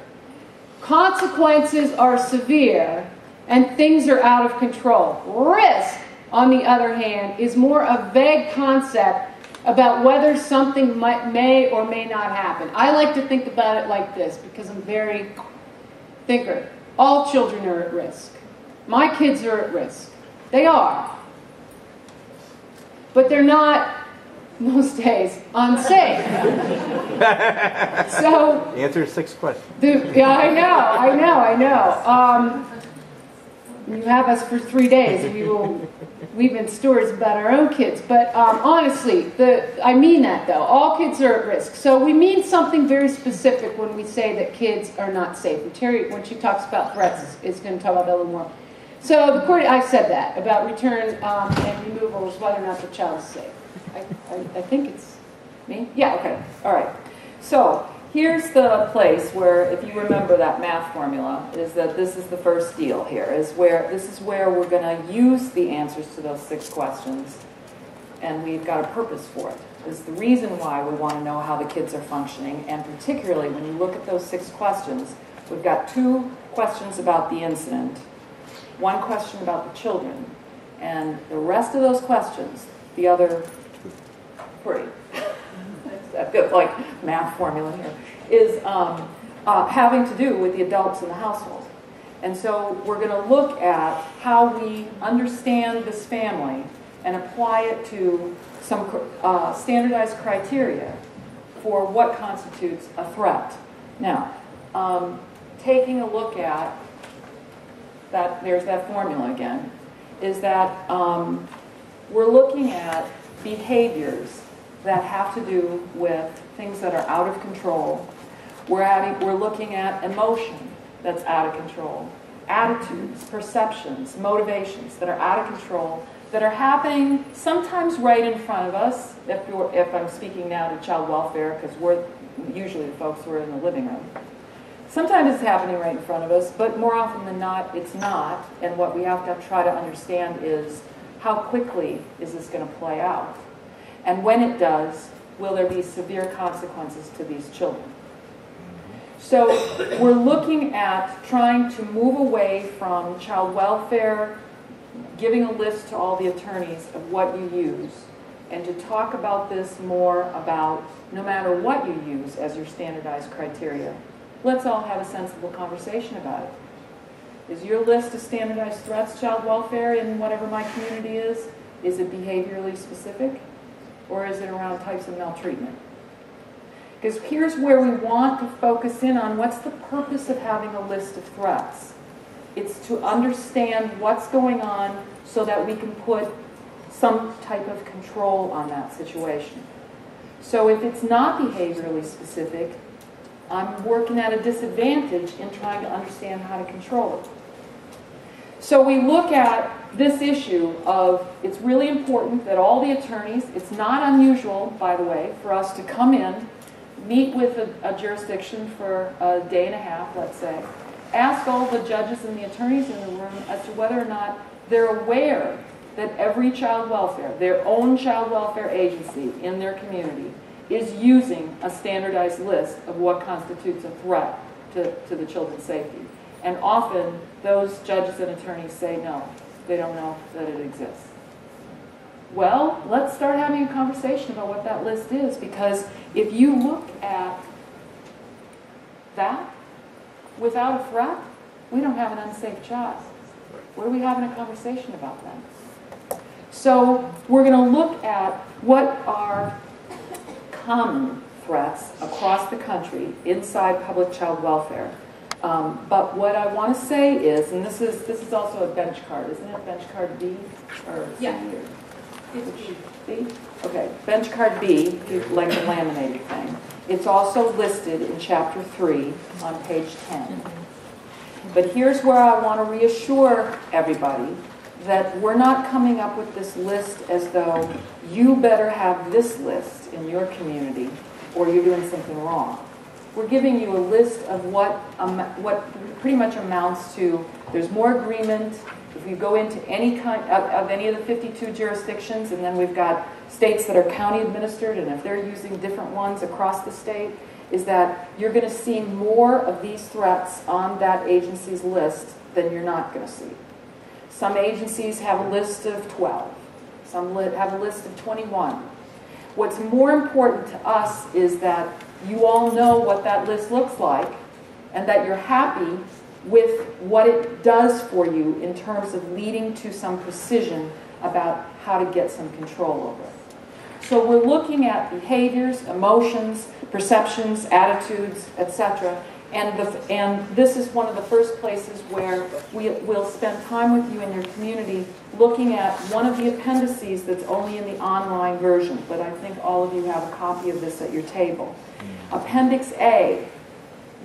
Consequences are severe, and things are out of control. Risk, on the other hand, is more a vague concept about whether something may or may not happen. I like to think about it like this because I'm very thinker. All children are at risk. My kids are at risk. They are. But they're not, most days, unsafe. So Answer 6 questions. yeah, I know. You have us for 3 days. We will weave in stories about our own kids. But honestly, I mean that though. All kids are at risk. So we mean something very specific when we say that kids are not safe. And Terry, when she talks about threats, is going to talk about that a little more. So the court, I said that about return and removal is whether or not the child is safe. I think it's me. Yeah. Okay. All right. So here's the place where, if you remember that math formula, is that this is the first deal here. This is where we're going to use the answers to those 6 questions, and we've got a purpose for it. This is the reason why we want to know how the kids are functioning, and particularly when you look at those 6 questions, we've got 2 questions about the incident, 1 question about the children, and the rest of those questions, the other 3. That feels like math formula here, is having to do with the adults in the household. And so we're going to look at how we understand this family and apply it to some standardized criteria for what constitutes a threat. Now, taking a look at that, there's that formula again, is that we're looking at behaviors that have to do with things that are out of control. We're looking at emotion that's out of control, attitudes, perceptions, motivations that are out of control, that are happening sometimes right in front of us. If I'm speaking now to child welfare, because we're usually the folks who are in the living room. Sometimes it's happening right in front of us, but more often than not, it's not. And what we have to try to understand is how quickly is this going to play out? And when it does, will there be severe consequences to these children? So we're looking at trying to move away from child welfare, giving a list to all the attorneys of what you use, and to talk about this more about no matter what you use as your standardized criteria, let's all have a sensible conversation about it. Is your list of standardized threats child welfare in whatever my community is it behaviorally specific? Or is it around types of maltreatment? Because here's where we want to focus in on what's the purpose of having a list of threats. It's to understand what's going on so that we can put some type of control on that situation. So if it's not behaviorally specific, I'm working at a disadvantage in trying to understand how to control it. So we look at this issue of, it's really important that all the attorneys, it's not unusual, by the way, for us to come in, meet with a jurisdiction for a day and a half, let's say, ask all the judges and the attorneys in the room as to whether or not they're aware that every child welfare, their own child welfare agency in their community, is using a standardized list of what constitutes a threat to the children's safety. And often, those judges and attorneys say no, they don't know that it exists. Well, let's start having a conversation about what that list is, because if you look at that without a threat, we don't have an unsafe child. What are we having a conversation about then? So we're going to look at what are common threats across the country inside public child welfare. But what I want to say is, and this is also a bench card, isn't it? Bench card B or C? Yeah. It's B. Okay, bench card B, like the laminated thing. It's also listed in Chapter 3 on page 10. But here's where I want to reassure everybody that we're not coming up with this list as though you better have this list in your community or you're doing something wrong. We're giving you a list of what pretty much amounts to, there's more agreement. If you go into any kind of any of the 52 jurisdictions, and then we've got states that are county administered, and if they're using different ones across the state, is that you're going to see more of these threats on that agency's list than you're not going to see. Some agencies have a list of 12. Some have a list of 21. What's more important to us is that you all know what that list looks like and that you're happy with what it does for you in terms of leading to some precision about how to get some control over it. So we're looking at behaviors, emotions, perceptions, attitudes, etc. And this is one of the first places where we'll spend time with you in your community looking at one of the appendices that's only in the online version, but I think all of you have a copy of this at your table. Appendix A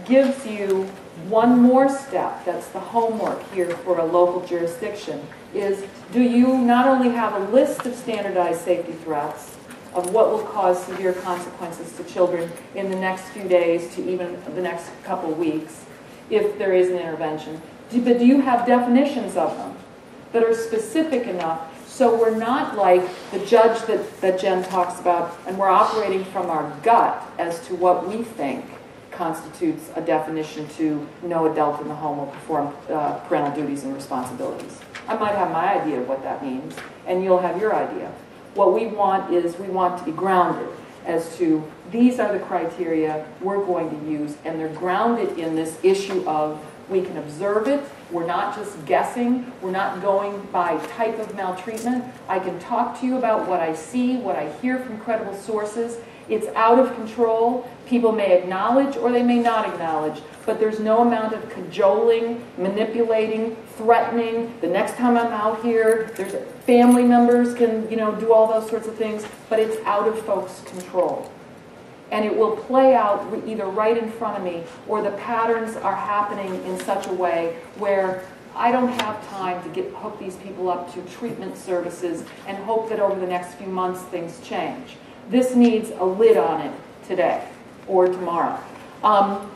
gives you one more step, that's the homework here for a local jurisdiction, is do you not only have a list of standardized safety threats, of what will cause severe consequences to children in the next few days to even the next couple of weeks, if there is an intervention. But do you have definitions of them that are specific enough so we're not like the judge that Jen talks about and we're operating from our gut as to what we think constitutes a definition to no adult in the home will perform parental duties and responsibilities. I might have my idea of what that means, and you'll have your idea. What we want is we want to be grounded as to these are the criteria we're going to use, and they're grounded in this issue of we can observe it, we're not just guessing, we're not going by type of maltreatment. I can talk to you about what I see, what I hear from credible sources. It's out of control. People may acknowledge or they may not acknowledge, but there's no amount of cajoling, manipulating, threatening. The next time I'm out here, there's family members can, do all those sorts of things, but it's out of folks' control. And it will play out either right in front of me or the patterns are happening in such a way where I don't have time to hook these people up to treatment services and hope that over the next few months things change. This needs a lid on it today or tomorrow.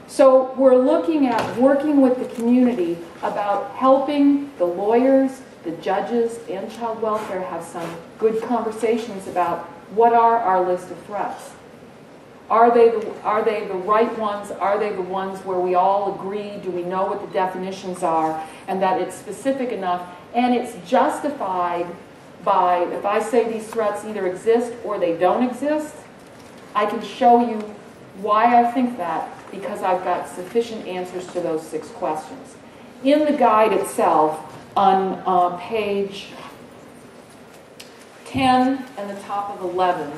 So we're looking at working with the community about helping the lawyers, the judges, and child welfare have some good conversations about what are our list of threats. Are they the right ones? Are they the ones where we all agree? Do we know what the definitions are? And that it's specific enough and it's justified by, if I say these threats either exist or they don't exist, I can show you why I think that because I've got sufficient answers to those 6 questions. In the guide itself, on page 10 and the top of 11,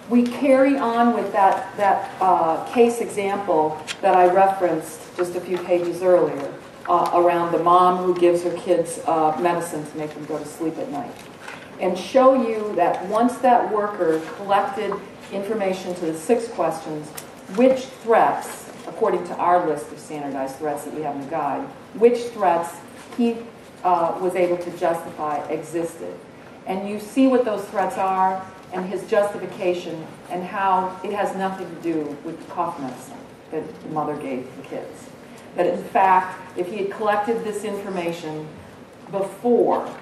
we carry on with that case example that I referenced just a few pages earlier around the mom who gives her kids medicine to make them go to sleep at night. And show you that once that worker collected information to the 6 questions, which threats, according to our list of standardized threats that we have in the guide, which threats he was able to justify existed. And you see what those threats are and his justification and how it has nothing to do with the cough medicine that the mother gave the kids. That in fact, if he had collected this information before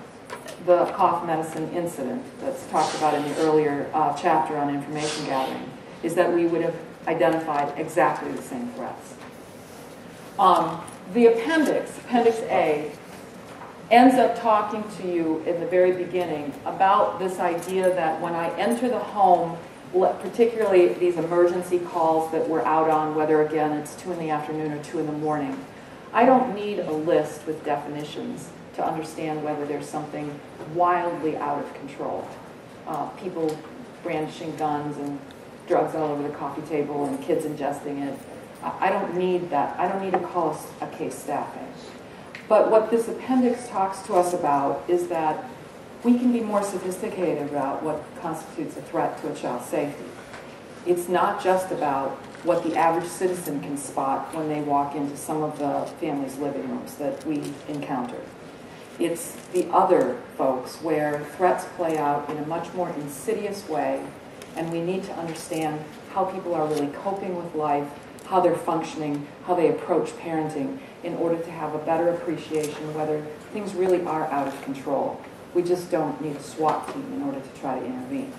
the cough medicine incident that's talked about in the earlier chapter on information gathering, is that we would have identified exactly the same threats. The appendix A, ends up talking to you in the very beginning about this idea that when I enter the home, particularly these emergency calls that we're out on, whether again it's 2 in the afternoon or 2 in the morning, I don't need a list with definitions to understand whether there's something wildly out of control. People brandishing guns and drugs all over the coffee table and kids ingesting it. I don't need that. I don't need to call a case staffing. But what this appendix talks to us about is that we can be more sophisticated about what constitutes a threat to a child's safety. It's not just about what the average citizen can spot when they walk into some of the family's living rooms that we encounter. It's the other folks where threats play out in a much more insidious way, and we need to understand how people are really coping with life, how they're functioning, how they approach parenting, in order to have a better appreciation whether things really are out of control. We just don't need a SWAT team in order to try to intervene.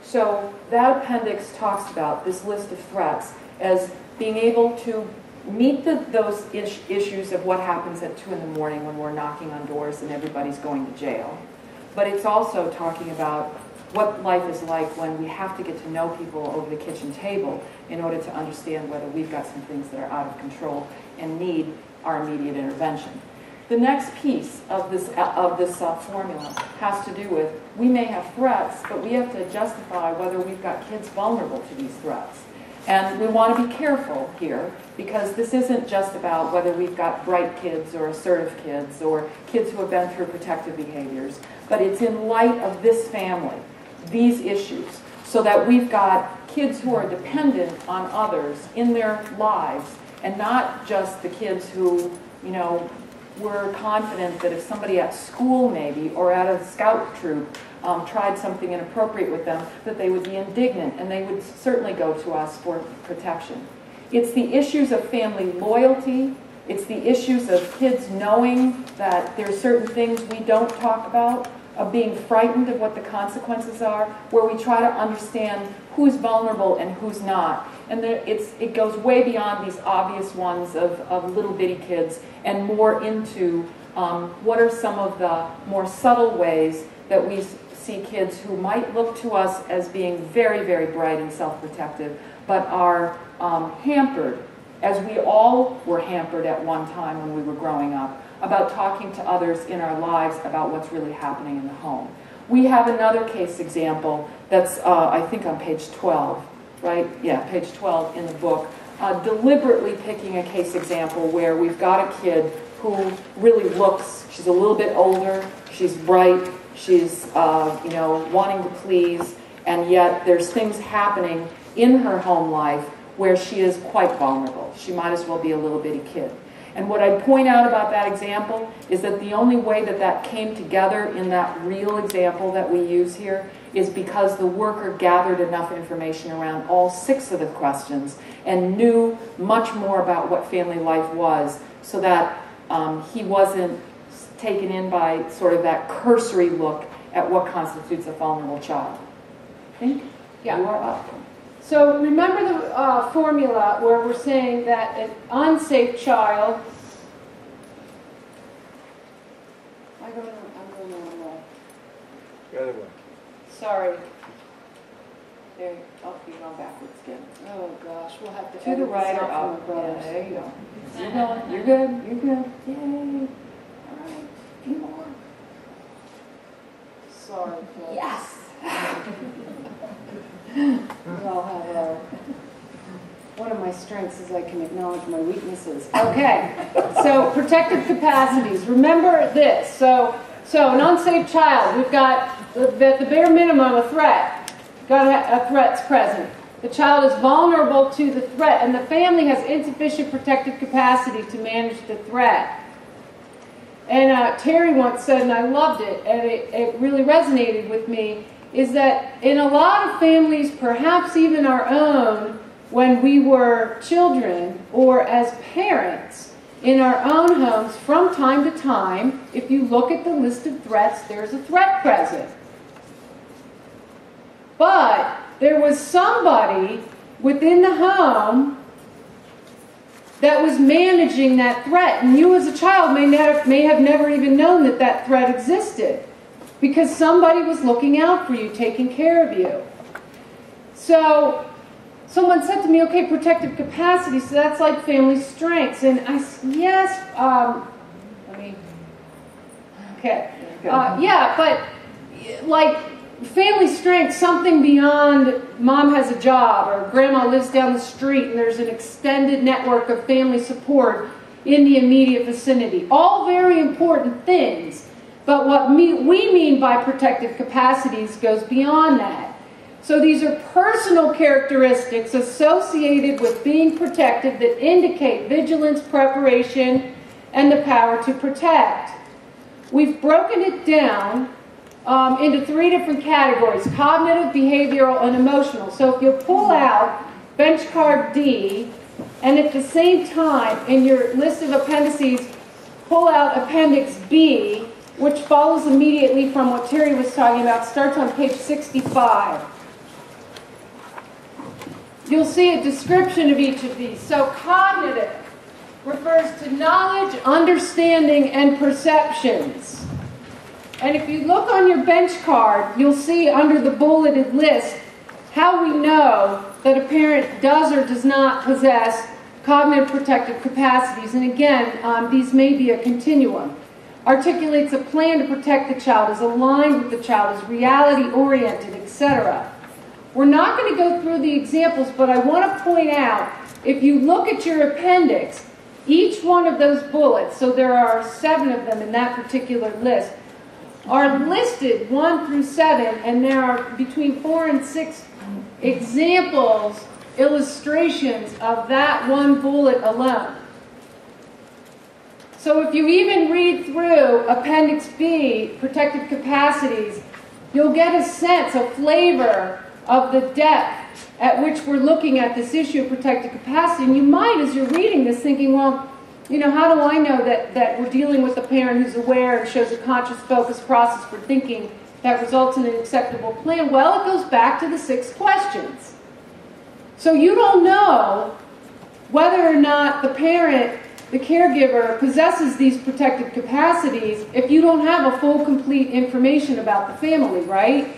So that appendix talks about this list of threats as being able to meet those issues of what happens at 2 in the morning when we're knocking on doors and everybody's going to jail. But it's also talking about what life is like when we have to get to know people over the kitchen table in order to understand whether we've got some things that are out of control and need our immediate intervention. The next piece of this formula has to do with, we may have threats, but we have to justify whether we've got kids vulnerable to these threats. And we want to be careful here, because this isn't just about whether we've got bright kids or assertive kids or kids who have been through protective behaviors, but it's in light of this family, these issues, so that we've got kids who are dependent on others in their lives, and not just the kids who, you know, we're confident that if somebody at school maybe or at a scout troop tried something inappropriate with them, that they would be indignant and they would certainly go to us for protection. It's the issues of family loyalty. It's the issues of kids knowing that there's certain things we don't talk about, of being frightened of what the consequences are, where we try to understand who's vulnerable and who's not. And it goes way beyond these obvious ones of little bitty kids and more into what are some of the more subtle ways that we see kids who might look to us as being very, very bright and self-protective, but are hampered, as we all were hampered at one time when we were growing up, about talking to others in our lives about what's really happening in the home. We have another case example that's, I think, on page 12, right? Yeah, page 12 in the book, deliberately picking a case example where we've got a kid who really looks, she's a little bit older, she's bright, she's wanting to please, and yet there's things happening in her home life where she is quite vulnerable. She might as well be a little bitty kid. And what I'd point out about that example is that the only way that that came together in that real example that we use here is because the worker gathered enough information around all 6 of the questions and knew much more about what family life was, so that he wasn't taken in by sort of that cursory look at what constitutes a vulnerable child. I think you are up. So remember the formula where we're saying that an unsafe child, I'm going the wrong way. The other way. Sorry. There, oh, you're going backwards again. Oh gosh, we'll have to To the right or up. Yeah, there you go. You're going. You're good. You're good. Yay. All right. A few more. Sorry, folks. Yes. We all have our... One of my strengths is I can acknowledge my weaknesses. Okay, so protective capacities. Remember this. So an unsafe child, we've got the bare minimum, a threat. Got a threat's present. The child is vulnerable to the threat, and the family has insufficient protective capacity to manage the threat. And Terry once said, and I loved it, and it really resonated with me, is that in a lot of families, perhaps even our own, when we were children or as parents in our own homes, from time to time, if you look at the list of threats, there's a threat present. But there was somebody within the home that was managing that threat, and you as a child may have never even known that that threat existed, because somebody was looking out for you, taking care of you. So someone said to me, okay, protective capacity, so that's like family strengths. And I said, yes, yeah, but like family strength, something beyond mom has a job or grandma lives down the street and there's an extended network of family support in the immediate vicinity. All very important things. But what we mean by protective capacities goes beyond that. So these are personal characteristics associated with being protected that indicate vigilance, preparation, and the power to protect. We've broken it down into 3 different categories: cognitive, behavioral, and emotional. So if you pull out bench card D, and at the same time in your list of appendices, pull out appendix B, which follows immediately from what Terry was talking about, starts on page 65. You'll see a description of each of these. So cognitive refers to knowledge, understanding, and perceptions. And if you look on your bench card, you'll see under the bulleted list how we know that a parent does or does not possess cognitive protective capacities. And again, these may be a continuum. Articulates a plan to protect the child, is aligned with the child, is reality-oriented, etc. We're not going to go through the examples, but I want to point out, if you look at your appendix, each one of those bullets, so there are 7 of them in that particular list, are listed 1 through 7, and there are between 4 and 6 examples, illustrations of that one bullet alone. So if you even read through Appendix B, protective capacities, you'll get a sense, a flavor of the depth at which we're looking at this issue of protective capacity. And you might, as you're reading this, thinking, well, you know, how do I know that we're dealing with a parent who's aware and shows a conscious, focused process for thinking that results in an acceptable plan? Well, it goes back to the 6 questions. So you don't know whether or not the parent, the caregiver, possesses these protective capacities if you don't have a full, complete information about the family, right?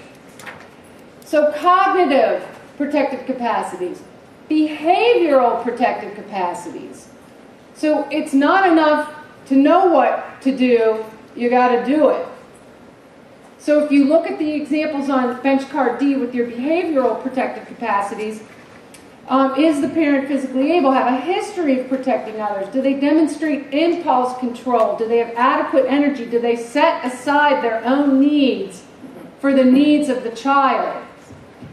So cognitive protective capacities, behavioral protective capacities. So it's not enough to know what to do, you got to do it. So if you look at the examples on bench card D with your behavioral protective capacities, is the parent physically able? Have a history of protecting others? Do they demonstrate impulse control? Do they have adequate energy? Do they set aside their own needs for the needs of the child?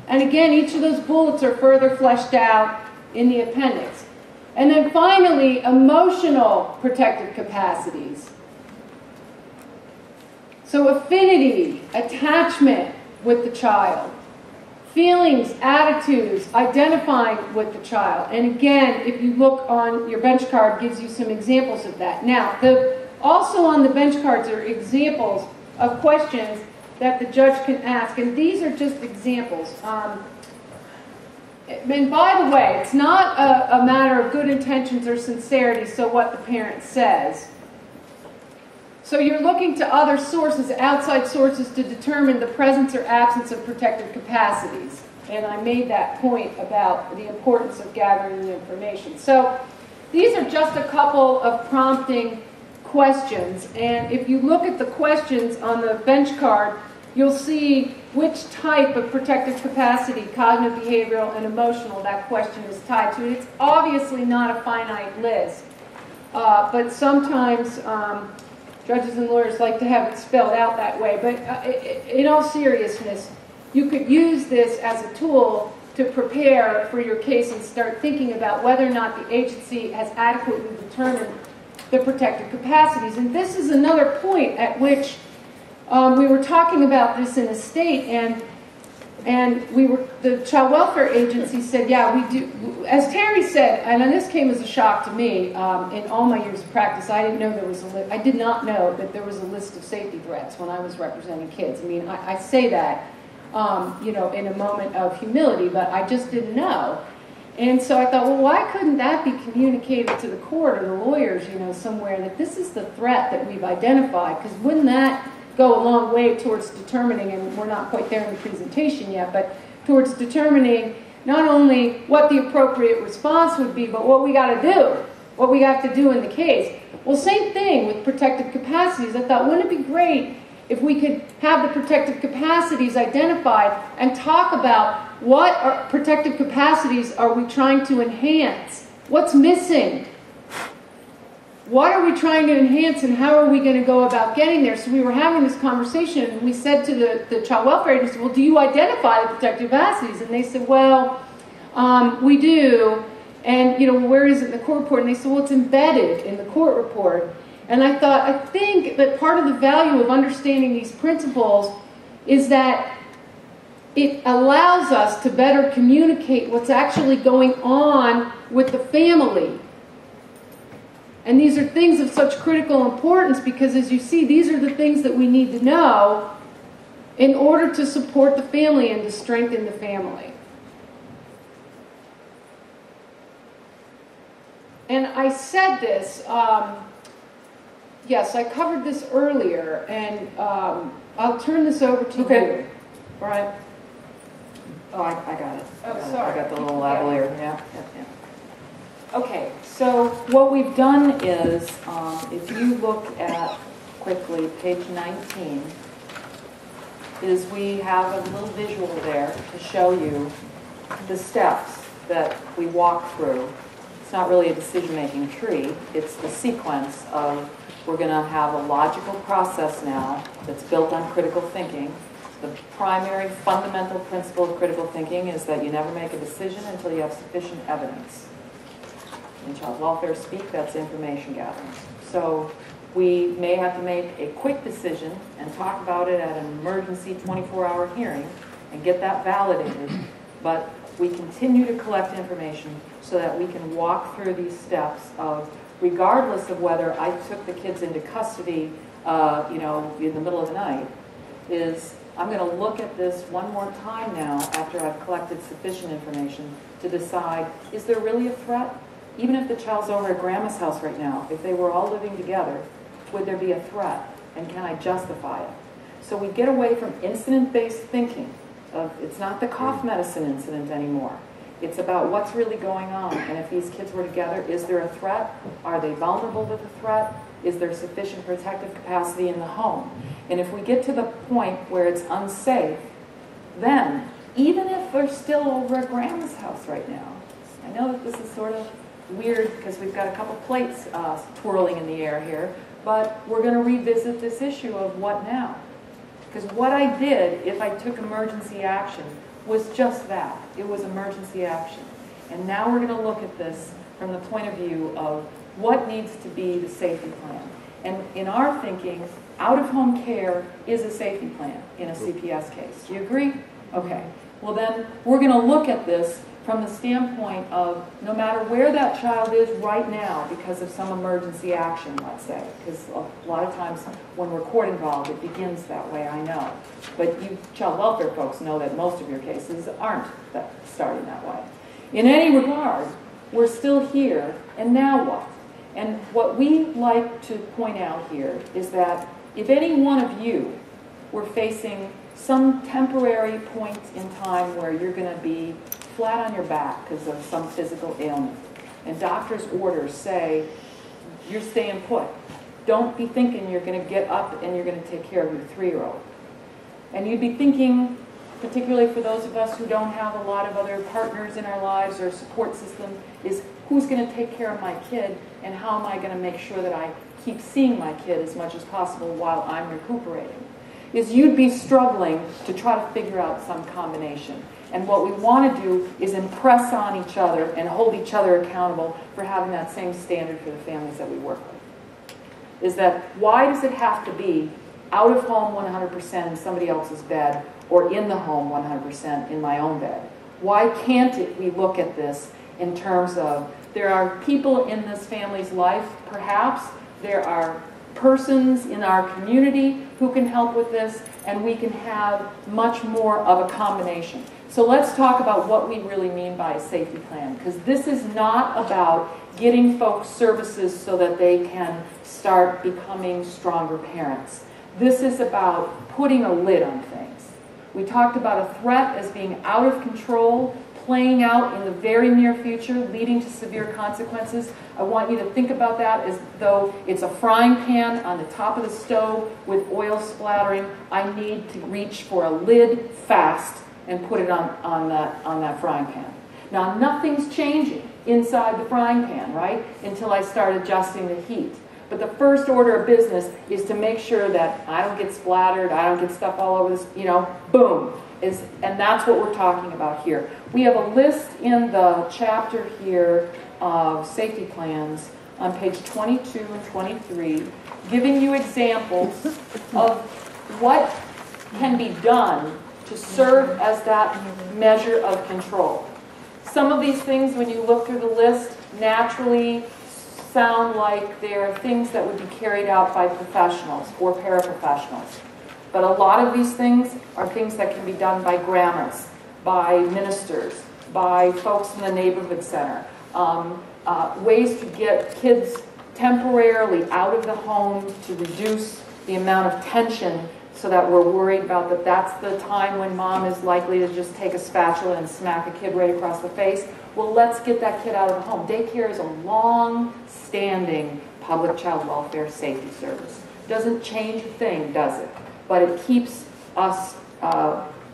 And again, each of those bullets are further fleshed out in the appendix. And then finally, emotional protective capacities. So affinity, attachment with the child. Feelings, attitudes, identifying with the child. And again, if you look on your bench card, gives you some examples of that. Now, also on the bench cards are examples of questions that the judge can ask. And these are just examples. And by the way, it's not a matter of good intentions or sincerity, so what the parent says. So you're looking to other sources, outside sources, to determine the presence or absence of protective capacities. And I made that point about the importance of gathering the information. So these are just a couple of prompting questions. And if you look at the questions on the bench card, you'll see which type of protective capacity, cognitive, behavioral, and emotional, that question is tied to. It's obviously not a finite list, but sometimes judges and lawyers like to have it spelled out that way. But in all seriousness, you could use this as a tool to prepare for your case and start thinking about whether or not the agency has adequately determined the protective capacities. And this is another point at which we were talking about this in a state, and the child welfare agency said, yeah, we do. As Therese said, and this came as a shock to me, in all my years of practice, I did not know that there was a list of safety threats when I was representing kids. I mean, I say that, you know, in a moment of humility, but I just didn't know. And so I thought, well, why couldn't that be communicated to the court or the lawyers, you know, somewhere, that this is the threat that we've identified? Because wouldn't that go a long way towards determining, and we're not quite there in the presentation yet, but towards determining not only what the appropriate response would be, but what we got to do, what we have to do in the case. Well, same thing with protective capacities. I thought, wouldn't it be great if we could have the protective capacities identified and talk about what protective capacities are we trying to enhance? What's missing? What are we trying to enhance, and how are we going to go about getting there? So we were having this conversation, and we said to the child welfare agency, well, do you identify the protective capacities? And they said, well, we do. And, you know, where is it in the court report? And they said, well, it's embedded in the court report. And I thought, I think that part of the value of understanding these principles is that it allows us to better communicate what's actually going on with the family. And these are things of such critical importance because, as you see, these are the things that we need to know in order to support the family and to strengthen the family. And I said this, yes, I covered this earlier, and I'll turn this over to you. Brian? Oh, I got it. Oh, sorry. I got the little lavalier. Yeah. Okay, so what we've done is, if you look at, quickly, page 19, is we have a little visual there to show you the steps that we walk through. It's not really a decision-making tree. It's the sequence of, we're going to have a logical process now that's built on critical thinking. The primary fundamental principle of critical thinking is that you never make a decision until you have sufficient evidence. In child welfare speak, that's information gathering. So we may have to make a quick decision and talk about it at an emergency 24-hour hearing and get that validated, but we continue to collect information so that we can walk through these steps of, regardless of whether I took the kids into custody, in the middle of the night, is I'm going to look at this one more time now after I've collected sufficient information to decide, is there really a threat? Even if the child's over at grandma's house right now, if they were all living together, would there be a threat? And can I justify it? So we get away from incident-based thinking. It's not the cough medicine incident anymore. It's about what's really going on. And if these kids were together, is there a threat? Are they vulnerable to the threat? Is there sufficient protective capacity in the home? And if we get to the point where it's unsafe, then, even if they're still over at grandma's house right now, I know that this is sort of weird because we've got a couple plates twirling in the air here, but we're going to revisit this issue of what now? Because what I did, if I took emergency action, was just that. It was emergency action. And now we're going to look at this from the point of view of what needs to be the safety plan. And in our thinking, out-of-home care is a safety plan in a CPS case. Do you agree? Okay. Well then, we're going to look at this from the standpoint of no matter where that child is right now because of some emergency action, let's say, because a lot of times when we're court involved, it begins that way, I know. But you child welfare folks know that most of your cases aren't starting that way. In any regard, we're still here, and now what? And what we like to point out here is that if any one of you were facing some temporary point in time where you're going to be flat on your back because of some physical ailment, and doctor's orders say, you're staying put. Don't be thinking you're going to get up and you're going to take care of your 3-year-old. And you'd be thinking, particularly for those of us who don't have a lot of other partners in our lives or support system, is who's going to take care of my kid and how am I going to make sure that I keep seeing my kid as much as possible while I'm recuperating? Is you'd be struggling to try to figure out some combination. And what we want to do is impress on each other and hold each other accountable for having that same standard for the families that we work with. Is that why does it have to be out of home 100% in somebody else's bed or in the home 100% in my own bed? Why can't we look at this in terms of there are people in this family's life, perhaps, there are persons in our community who can help with this, and we can have much more of a combination. So let's talk about what we really mean by a safety plan, because this is not about getting folks services so that they can start becoming stronger parents. This is about putting a lid on things. We talked about a threat as being out of control, playing out in the very near future, leading to severe consequences. I want you to think about that as though it's a frying pan on the top of the stove with oil splattering. I need to reach for a lid fast and put it on that frying pan. Now, nothing's changing inside the frying pan, right, until I start adjusting the heat. But the first order of business is to make sure that I don't get splattered, I don't get stuff all over this, boom. And that's what we're talking about here. We have a list in the chapter here of safety plans on page 22 and 23, giving you examples of what can be done to serve as that measure of control. Some of these things, when you look through the list, naturally sound like they're things that would be carried out by professionals or paraprofessionals. But a lot of these things are things that can be done by grandmas, by ministers, by folks in the neighborhood center. Ways to get kids temporarily out of the home to reduce the amount of tension so that we're worried about that that's the time when mom is likely to just take a spatula and smack a kid right across the face. Well, let's get that kid out of the home. Daycare is a long-standing public child welfare safety service. Doesn't change a thing, does it? But it keeps us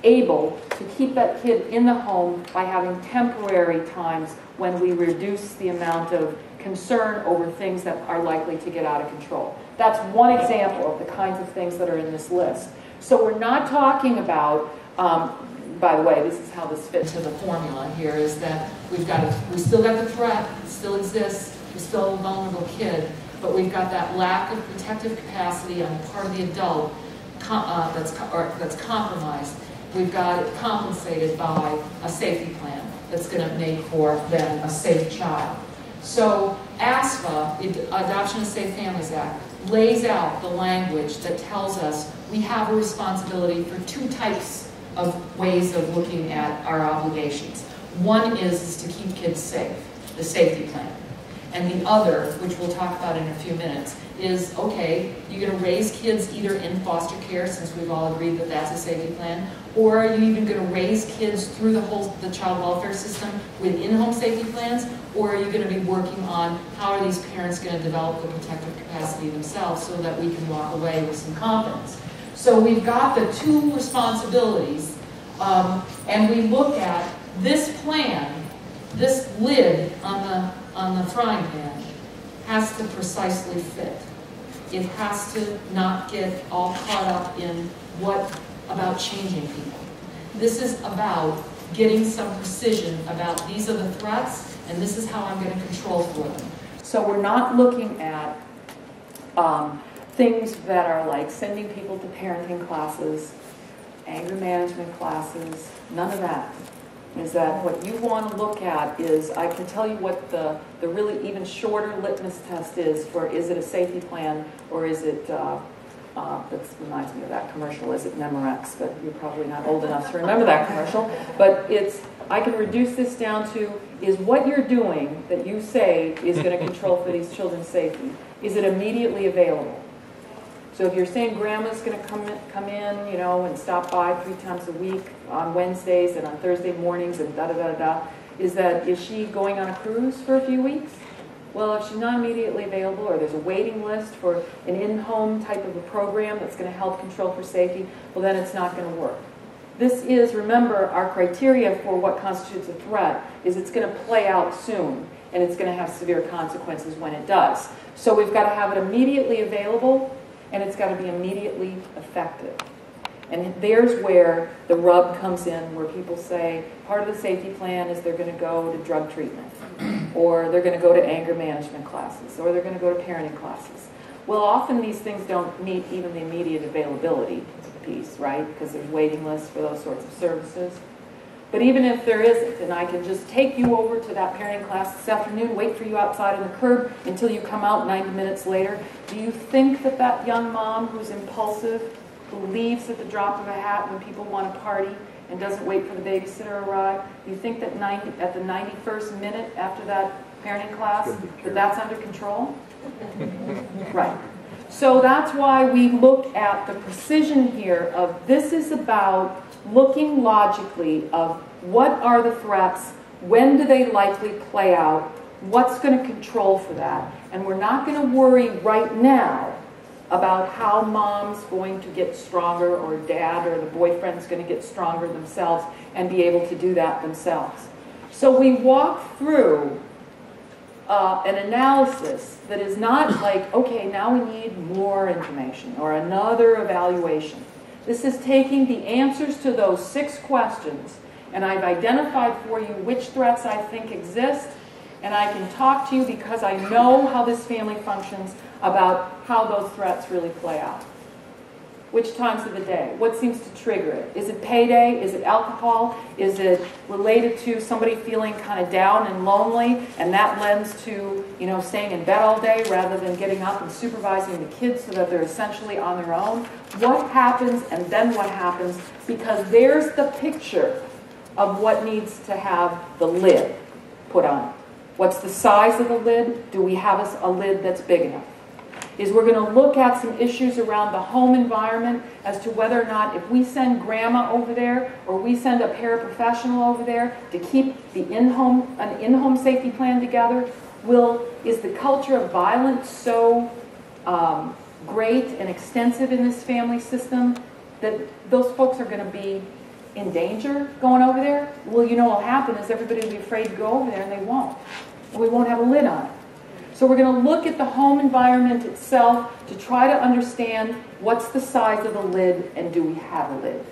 able to keep that kid in the home by having temporary times when we reduce the amount of concern over things that are likely to get out of control. That's one example of the kinds of things that are in this list. So we're not talking about, by the way, this is how this fits into the formula here, is that we still got the threat, it still exists, we're still a vulnerable kid, but we've got that lack of protective capacity on the part of the adult that's compromised. We've got it compensated by a safety plan that's going to make for then a safe child. So ASFA, the Adoption of Safe Families Act, lays out the language that tells us we have a responsibility for two types of ways of looking at our obligations. One is to keep kids safe, the safety plan. And the other, which we'll talk about in a few minutes, is, okay, you're going to raise kids either in foster care, since we've all agreed that that's a safety plan, or are you even going to raise kids through the child welfare system with in-home safety plans, or are you going to be working on how are these parents going to develop the protective capacity themselves so that we can walk away with some confidence. So we've got the two responsibilities, and we look at this plan, this lid on the frying pan has to precisely fit. It has to not get all caught up in what about changing people. This is about getting some precision about these are the threats and this is how I'm going to control for them. So we're not looking at things that are like sending people to parenting classes, anger management classes, none of that. Is that what you want to look at is, I can tell you what the really even shorter litmus test is for, is it a safety plan or is it, that reminds me of that commercial, is it Memorex, but you're probably not old enough to remember that commercial, but it's, I can reduce this down to, is what you're doing that you say is going to control for these children's safety, is it immediately available? So if you're saying grandma's going to come in, you know, and stop by 3 times a week on Wednesdays and on Thursday mornings and da-da-da-da, is she going on a cruise for a few weeks? Well, if she's not immediately available or there's a waiting list for an in-home type of a program that's going to help control for safety, well, then it's not going to work. This is, remember, our criteria for what constitutes a threat is it's going to play out soon and it's going to have severe consequences when it does. So we've got to have it immediately available and it's got to be immediately effective. And there's where the rub comes in, where people say part of the safety plan is they're going to go to drug treatment, or they're going to go to anger management classes, or they're going to go to parenting classes. Well, often these things don't meet even the immediate availability piece, right? Because there's waiting lists for those sorts of services. But even if there isn't, and I can just take you over to that parenting class this afternoon, wait for you outside on the curb until you come out 90 minutes later, do you think that that young mom who's impulsive, who leaves at the drop of a hat when people want to party and doesn't wait for the babysitter to arrive, do you think that at the 91st minute after that parenting class, that's under control? Right. So that's why we look at the precision here of this is about looking logically of what are the threats, when do they likely play out, what's going to control for that. And we're not going to worry right now about how mom's going to get stronger or dad or the boyfriend's going to get stronger themselves and be able to do that themselves. So we walk through an analysis that is not like, okay, now we need more information or another evaluation. This is taking the answers to those 6 questions, and I've identified for you which threats I think exist, and I can talk to you because I know how this family functions about how those threats really play out. Which times of the day? What seems to trigger it? Is it payday? Is it alcohol? Is it related to somebody feeling kind of down and lonely, and that lends to, you know, staying in bed all day rather than getting up and supervising the kids so that they're essentially on their own? What happens and then what happens? Because there's the picture of what needs to have the lid put on it. What's the size of the lid? Do we have a lid that's big enough? Is we're going to look at some issues around the home environment as to whether or not if we send grandma over there or we send a paraprofessional over there to keep an in-home safety plan together, is the culture of violence so great and extensive in this family system that those folks are going to be in danger going over there? Well, you know what will happen is everybody will be afraid to go over there, and they won't. And we won't have a lid on it. So we're going to look at the home environment itself to try to understand what's the size of the lid and do we have a lid.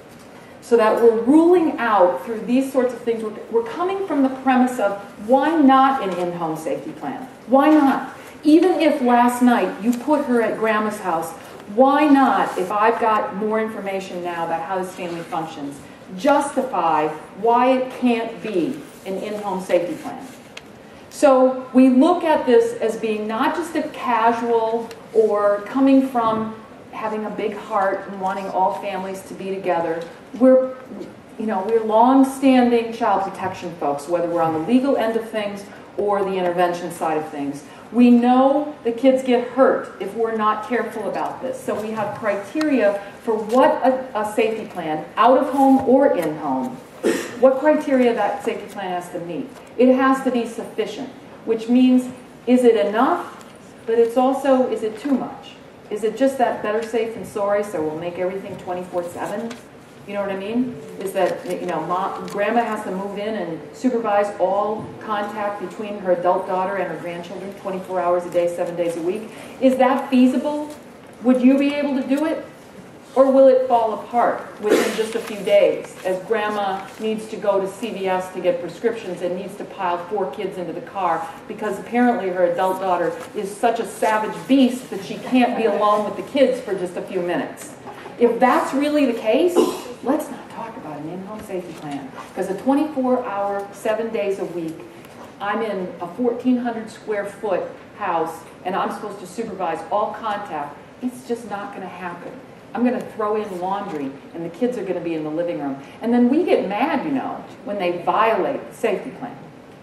So that we're ruling out through these sorts of things. We're coming from the premise of why not an in-home safety plan? Why not? Even if last night you put her at grandma's house, why not, if I've got more information now about how this family functions, justify why it can't be an in-home safety plan? So we look at this as being not just a casual or coming from having a big heart and wanting all families to be together. We're long-standing child protection folks, whether we're on the legal end of things or the intervention side of things. We know the kids get hurt if we're not careful about this. So we have criteria for what a safety plan, out of home or in home, what criteria that safety plan has to meet. It has to be sufficient, which means, is it enough, but it's also, is it too much? Is it just that better safe than sorry, so we'll make everything 24/7? You know what I mean? Is that, grandma has to move in and supervise all contact between her adult daughter and her grandchildren 24 hours a day, 7 days a week? Is that feasible? Would you be able to do it? Or will it fall apart within just a few days as grandma needs to go to CVS to get prescriptions and needs to pile 4 kids into the car because apparently her adult daughter is such a savage beast that she can't be alone with the kids for just a few minutes? If that's really the case, let's not talk about an in-home safety plan. Because a 24-hour, 7 days a week, I'm in a 1,400 square foot house and I'm supposed to supervise all contact. It's just not going to happen. I'm going to throw in laundry, and the kids are going to be in the living room. And then we get mad, when they violate the safety plan,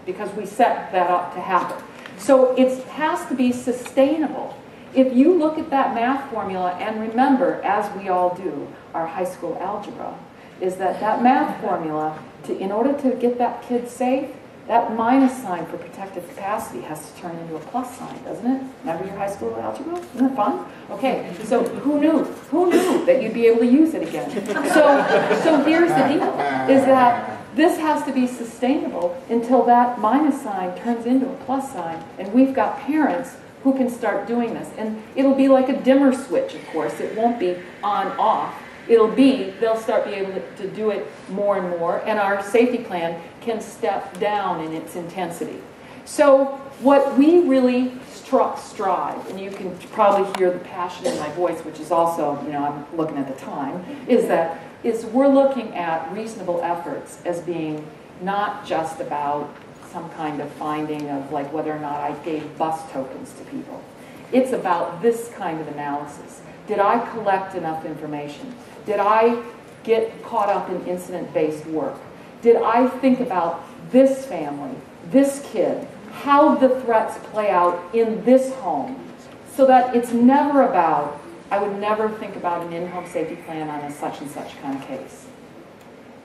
because we set that up to happen. So it has to be sustainable. If you look at that math formula, and remember, as we all do, our high school algebra, is that math formula, in order to get that kid safe, that minus sign for protective capacity has to turn into a plus sign, doesn't it? Remember your high school algebra? Isn't that fun? Okay, so who knew? Who knew that you'd be able to use it again? So here's the deal, is that this has to be sustainable until that minus sign turns into a plus sign, and we've got parents who can start doing this. And it'll be like a dimmer switch, of course. It won't be on-off. They'll start being able to do it more and more, and our safety plan can step down in its intensity. So what we really strive, and you can probably hear the passion in my voice, which is also, I'm looking at the time, is we're looking at reasonable efforts as being not just about some kind of finding of like whether or not I gave bus tokens to people. It's about this kind of analysis. Did I collect enough information? Did I get caught up in incident-based work? Did I think about this family, this kid, how the threats play out in this home, so that it's never about, I would never think about an in-home safety plan on a such and such kind of case.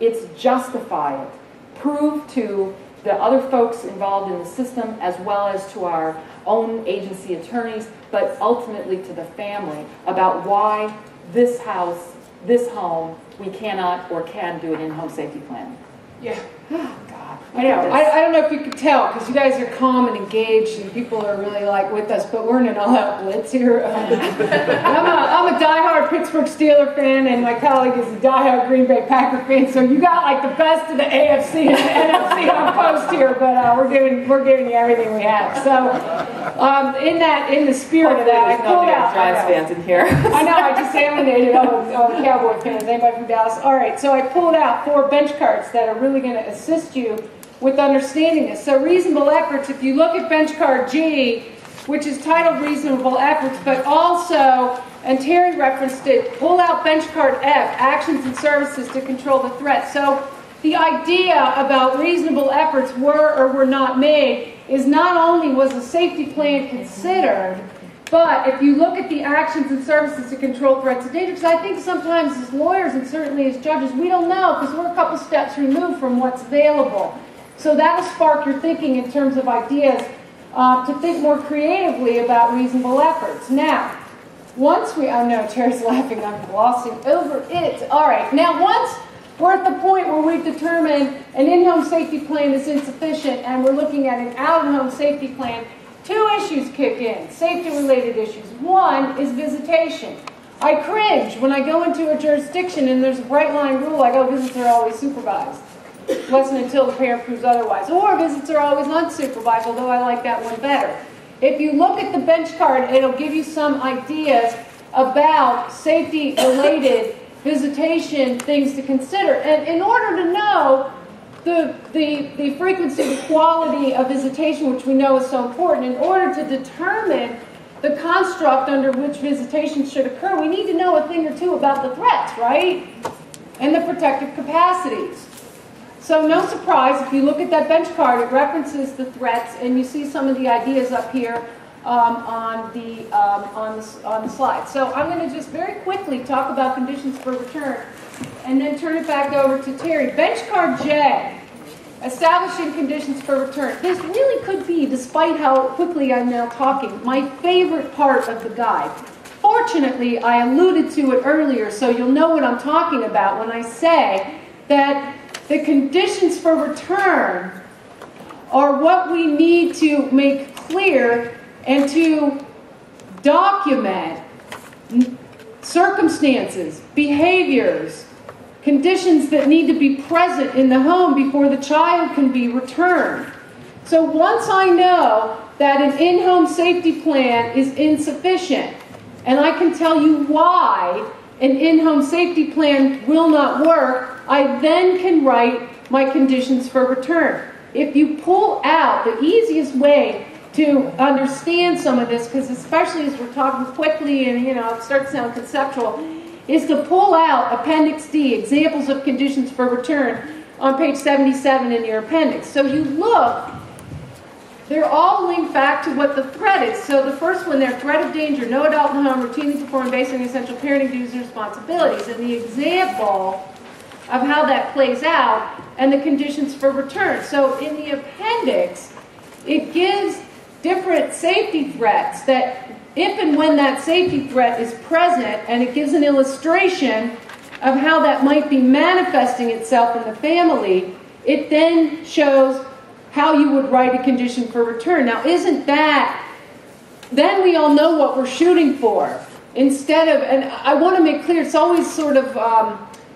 It's justify it, prove to the other folks involved in the system as well as to our own agency attorneys, but ultimately to the family about why this house, this home, we cannot or can do an in-home safety plan. Yeah. Oh, God. I know. I don't know if you could tell, because you guys are calm and engaged, and people are really with us, but we're in an all-out blitz here. I'm a diehard Pittsburgh Steelers fan, and my colleague is a diehard Green Bay Packer fan, so you got the best of the AFC and the NFC on post here, but we're giving you everything we have. So in the spirit of that, I pulled out. Giants fans in here. I know, I just alienated all the Cowboy fans. Anybody from Dallas? All right, so I pulled out 4 bench cards that are really going to assist you with understanding this. So reasonable efforts, if you look at bench card G, which is titled reasonable efforts, but also, and Terry referenced it, pull out bench card F, actions and services to control the threat. So the idea about reasonable efforts were or were not made is not only was a safety plan considered, but if you look at the actions and services to control threats and danger, because I think sometimes as lawyers and certainly as judges, we don't know because we're a couple steps removed from what's available. So that'll spark your thinking in terms of ideas to think more creatively about reasonable efforts. Now, once we, oh no, Therese's laughing, I'm glossing over it. All right, now once we're at the point where we've determined an in-home safety plan is insufficient and we're looking at an out-of-home safety plan, two issues kick in, safety-related issues. One is visitation. I cringe when I go into a jurisdiction and there's a bright line rule, I go, visits are always supervised. It wasn't until the parent proves otherwise. Or visits are always unsupervised, although I like that one better. If you look at the bench card, it'll give you some ideas about safety-related visitation things to consider. And in order to know the frequency, the quality of visitation, which we know is so important, in order to determine the construct under which visitation should occur, we need to know a thing or two about the threats, right? And the protective capacities. So no surprise, if you look at that bench card, it references the threats, and you see some of the ideas up here on the slide. So I'm going to just very quickly talk about conditions for return, and then turn it back over to Terry. Bench card J, establishing conditions for return. This really could be, despite how quickly I'm now talking, my favorite part of the guide. Fortunately, I alluded to it earlier, so you'll know what I'm talking about when I say that the conditions for return are what we need to make clear and to document circumstances, behaviors, conditions that need to be present in the home before the child can be returned. So once I know that an in-home safety plan is insufficient, and I can tell you why an in-home safety plan will not work, I then can write my conditions for return. If you pull out, the easiest way to understand some of this, because especially as we're talking quickly and it starts to sound conceptual, is to pull out Appendix D, examples of conditions for return, on page 77 in your appendix. So you look, they're all linked back to what the threat is. So the first one there, threat of danger, no adult in the home, routinely perform basic and essential parenting duties and responsibilities. And the example of how that plays out and the conditions for return. So in the appendix, it gives different safety threats that if and when that safety threat is present, and it gives an illustration of how that might be manifesting itself in the family, it then shows how you would write a condition for return. Now, isn't that, then we all know what we're shooting for. Instead of, and I want to make clear, it's always sort of,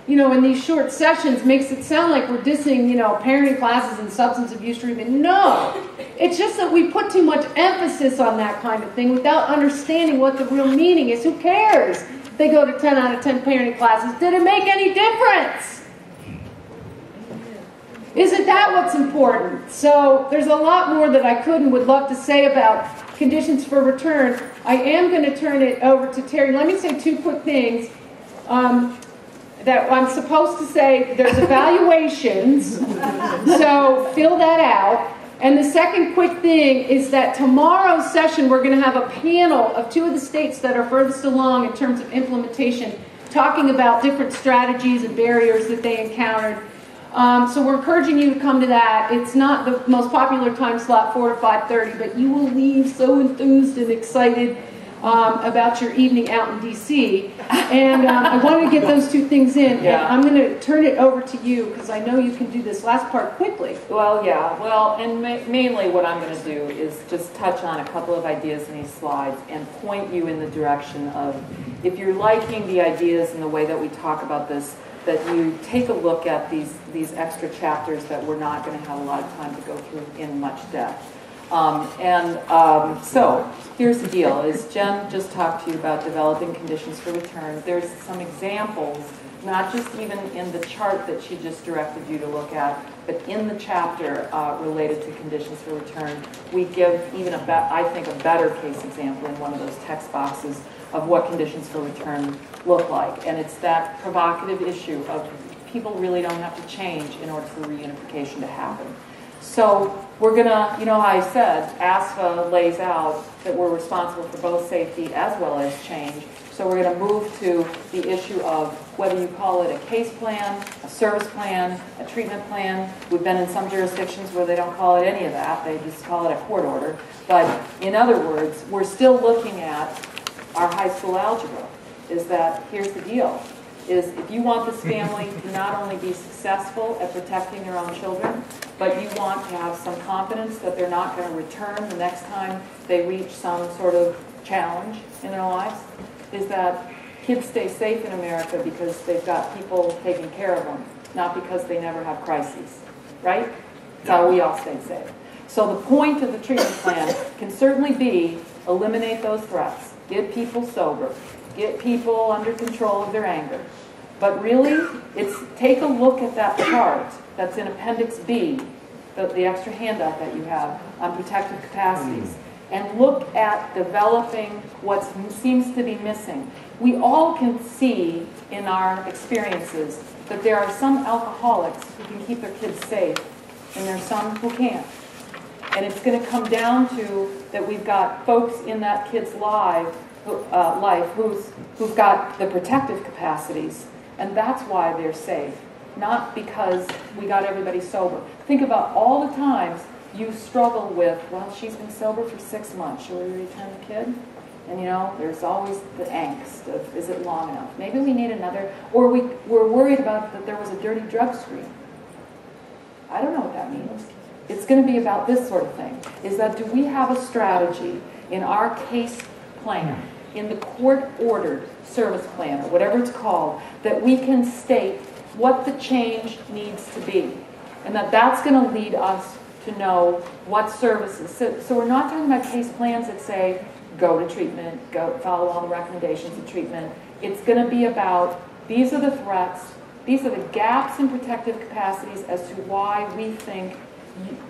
in these short sessions, makes it sound like we're dissing, parenting classes and substance abuse treatment. No, it's just that we put too much emphasis on that kind of thing without understanding what the real meaning is. Who cares if they go to 10 out of 10 parenting classes? Did it make any difference? Isn't that what's important? So there's a lot more that I could and would love to say about conditions for return. I am going to turn it over to Terry. Let me say two quick things. That I'm supposed to say, there's evaluations, so fill that out. And the second quick thing is that tomorrow's session, we're going to have a panel of two of the states that are furthest along in terms of implementation, talking about different strategies and barriers that they encountered. So we're encouraging you to come to that. It's not the most popular time slot, 4 to 5:30, but you will leave so enthused and excited about your evening out in D.C. And I wanted to get those two things in. Yeah. And I'm going to turn it over to you because I know you can do this last part quickly. Well, yeah. Well, and mainly what I'm going to do is just touch on a couple of ideas in these slides and point you in the direction of, if you're liking the ideas and the way that we talk about this, that you take a look at these extra chapters that we're not going to have a lot of time to go through in much depth. So here's the deal, is Jen just talked to you about developing conditions for return. There's some examples, not just even in the chart that she just directed you to look at, but in the chapter related to conditions for return. We give even I think a better case example in one of those text boxes of what conditions for return look like. And it's that provocative issue of people really don't have to change in order for reunification to happen. So we're gonna, you know how I said, ASFA lays out that we're responsible for both safety as well as change. So we're gonna move to the issue of whether you call it a case plan, a service plan, a treatment plan. We've been in some jurisdictions where they don't call it any of that. They just call it a court order. But in other words, we're still looking at our high school algebra. Is that, here's the deal, is if you want this family to not only be successful at protecting their own children, but you want to have some confidence that they're not going to return the next time they reach some sort of challenge in their lives, is that kids stay safe in America because they've got people taking care of them, not because they never have crises, right? That's how we all stay safe. So the point of the treatment plan can certainly be eliminate those threats, get people sober, get people under control of their anger. But really, it's take a look at that chart that's in Appendix B, the extra handout that you have on protective capacities, and look at developing what seems to be missing. We all can see in our experiences that there are some alcoholics who can keep their kids safe, and there are some who can't. And it's going to come down to that we've got folks in that kid's life who've got the protective capacities, and that's why they're safe, not because we got everybody sober. Think about all the times you struggle with, well, she's been sober for 6 months, should we return the kid? And you know, there's always the angst of, is it long enough? Maybe we need another, or we're worried about that there was a dirty drug screen. I don't know what that means. It's going to be about this sort of thing, is that do we have a strategy in our case plan, in the court-ordered service plan, or whatever it's called, that we can state what the change needs to be, and that's going to lead us to know what services. So we're not talking about case plans that say, go to treatment, go follow all the recommendations of treatment. It's going to be about, these are the threats, these are the gaps in protective capacities as to why we think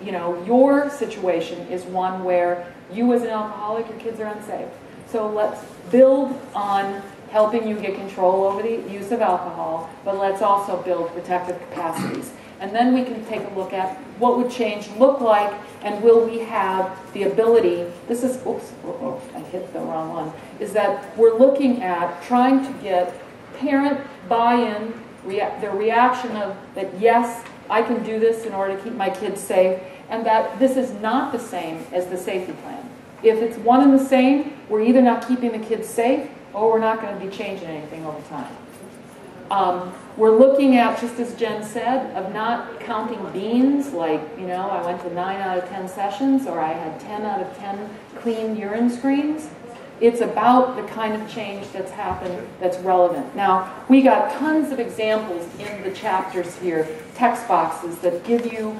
your situation is one where you as an alcoholic, your kids are unsafe. So let's build on helping you get control over the use of alcohol, but let's also build protective capacities. And then we can take a look at what would change look like, and will we have the ability, this is, I hit the wrong one, is that we're looking at trying to get parent buy-in, their reaction of that, yes, I can do this in order to keep my kids safe, and that this is not the same as the safety plan. If it's one and the same, we're either not keeping the kids safe, or we're not going to be changing anything over time. We're looking at, just as Jen said, of not counting beans, like, I went to 9 out of 10 sessions, or I had 10 out of 10 clean urine screens. It's about the kind of change that's happened that's relevant. Now, we got tons of examples in the chapters here, text boxes that give you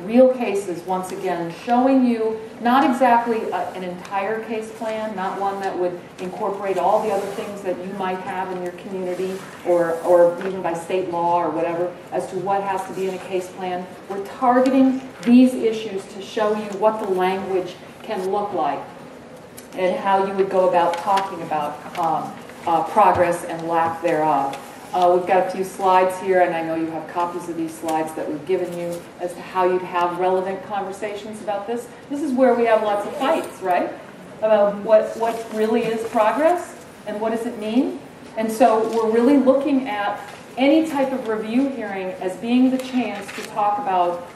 real cases, once again, showing you not exactly an entire case plan, not one that would incorporate all the other things that you might have in your community or even by state law or whatever as to what has to be in a case plan. We're targeting these issues to show you what the language can look like and how you would go about talking about progress and lack thereof. We've got a few slides here, and I know you have copies of these slides that we've given you as to how you'd have relevant conversations about this. This is where we have lots of fights, right? About what really is progress and what does it mean. And so we're really looking at any type of review hearing as being the chance to talk about,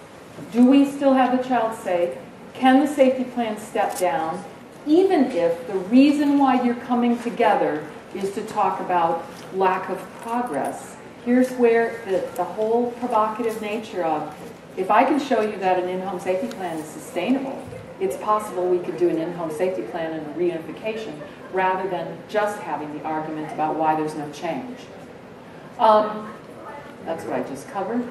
do we still have the child safe? Can the safety plan step down? Even if the reason why you're coming together is to talk about lack of progress. Here's where the whole provocative nature of, if I can show you that an in-home safety plan is sustainable, it's possible we could do an in-home safety plan and a reunification rather than just having the argument about why there's no change. That's what I just covered.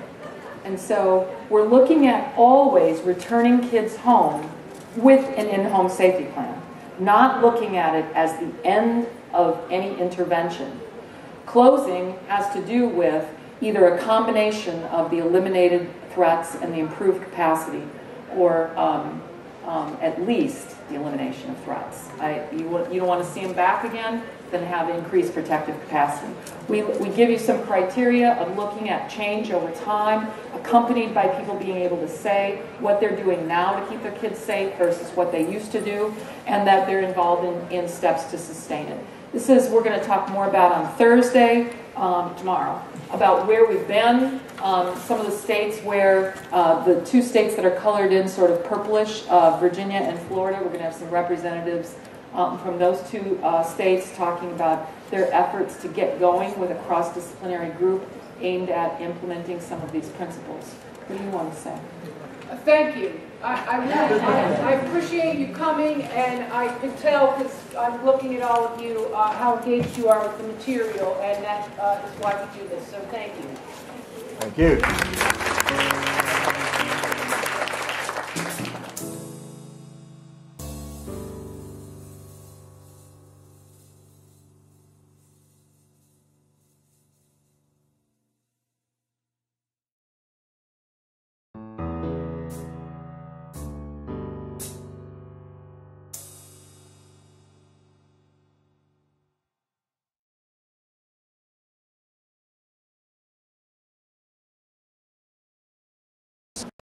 And so we're looking at always returning kids home with an in-home safety plan, not looking at it as the end of any intervention. Closing has to do with either a combination of the eliminated threats and the improved capacity, or at least the elimination of threats. You don't want to see them back again, then have increased protective capacity. We give you some criteria of looking at change over time, accompanied by people being able to say what they're doing now to keep their kids safe versus what they used to do, and that they're involved in steps to sustain it. This is, we're going to talk more about on Thursday, tomorrow, about where we've been. Some of the states where, the 2 states that are colored in sort of purplish, Virginia and Florida, we're going to have some representatives from those 2 states talking about their efforts to get going with a cross-disciplinary group aimed at implementing some of these principles. What do you want to say? Thank you. I appreciate you coming, and I can tell because I'm looking at all of you how engaged you are with the material, and that is why we do this. So thank you. Thank you.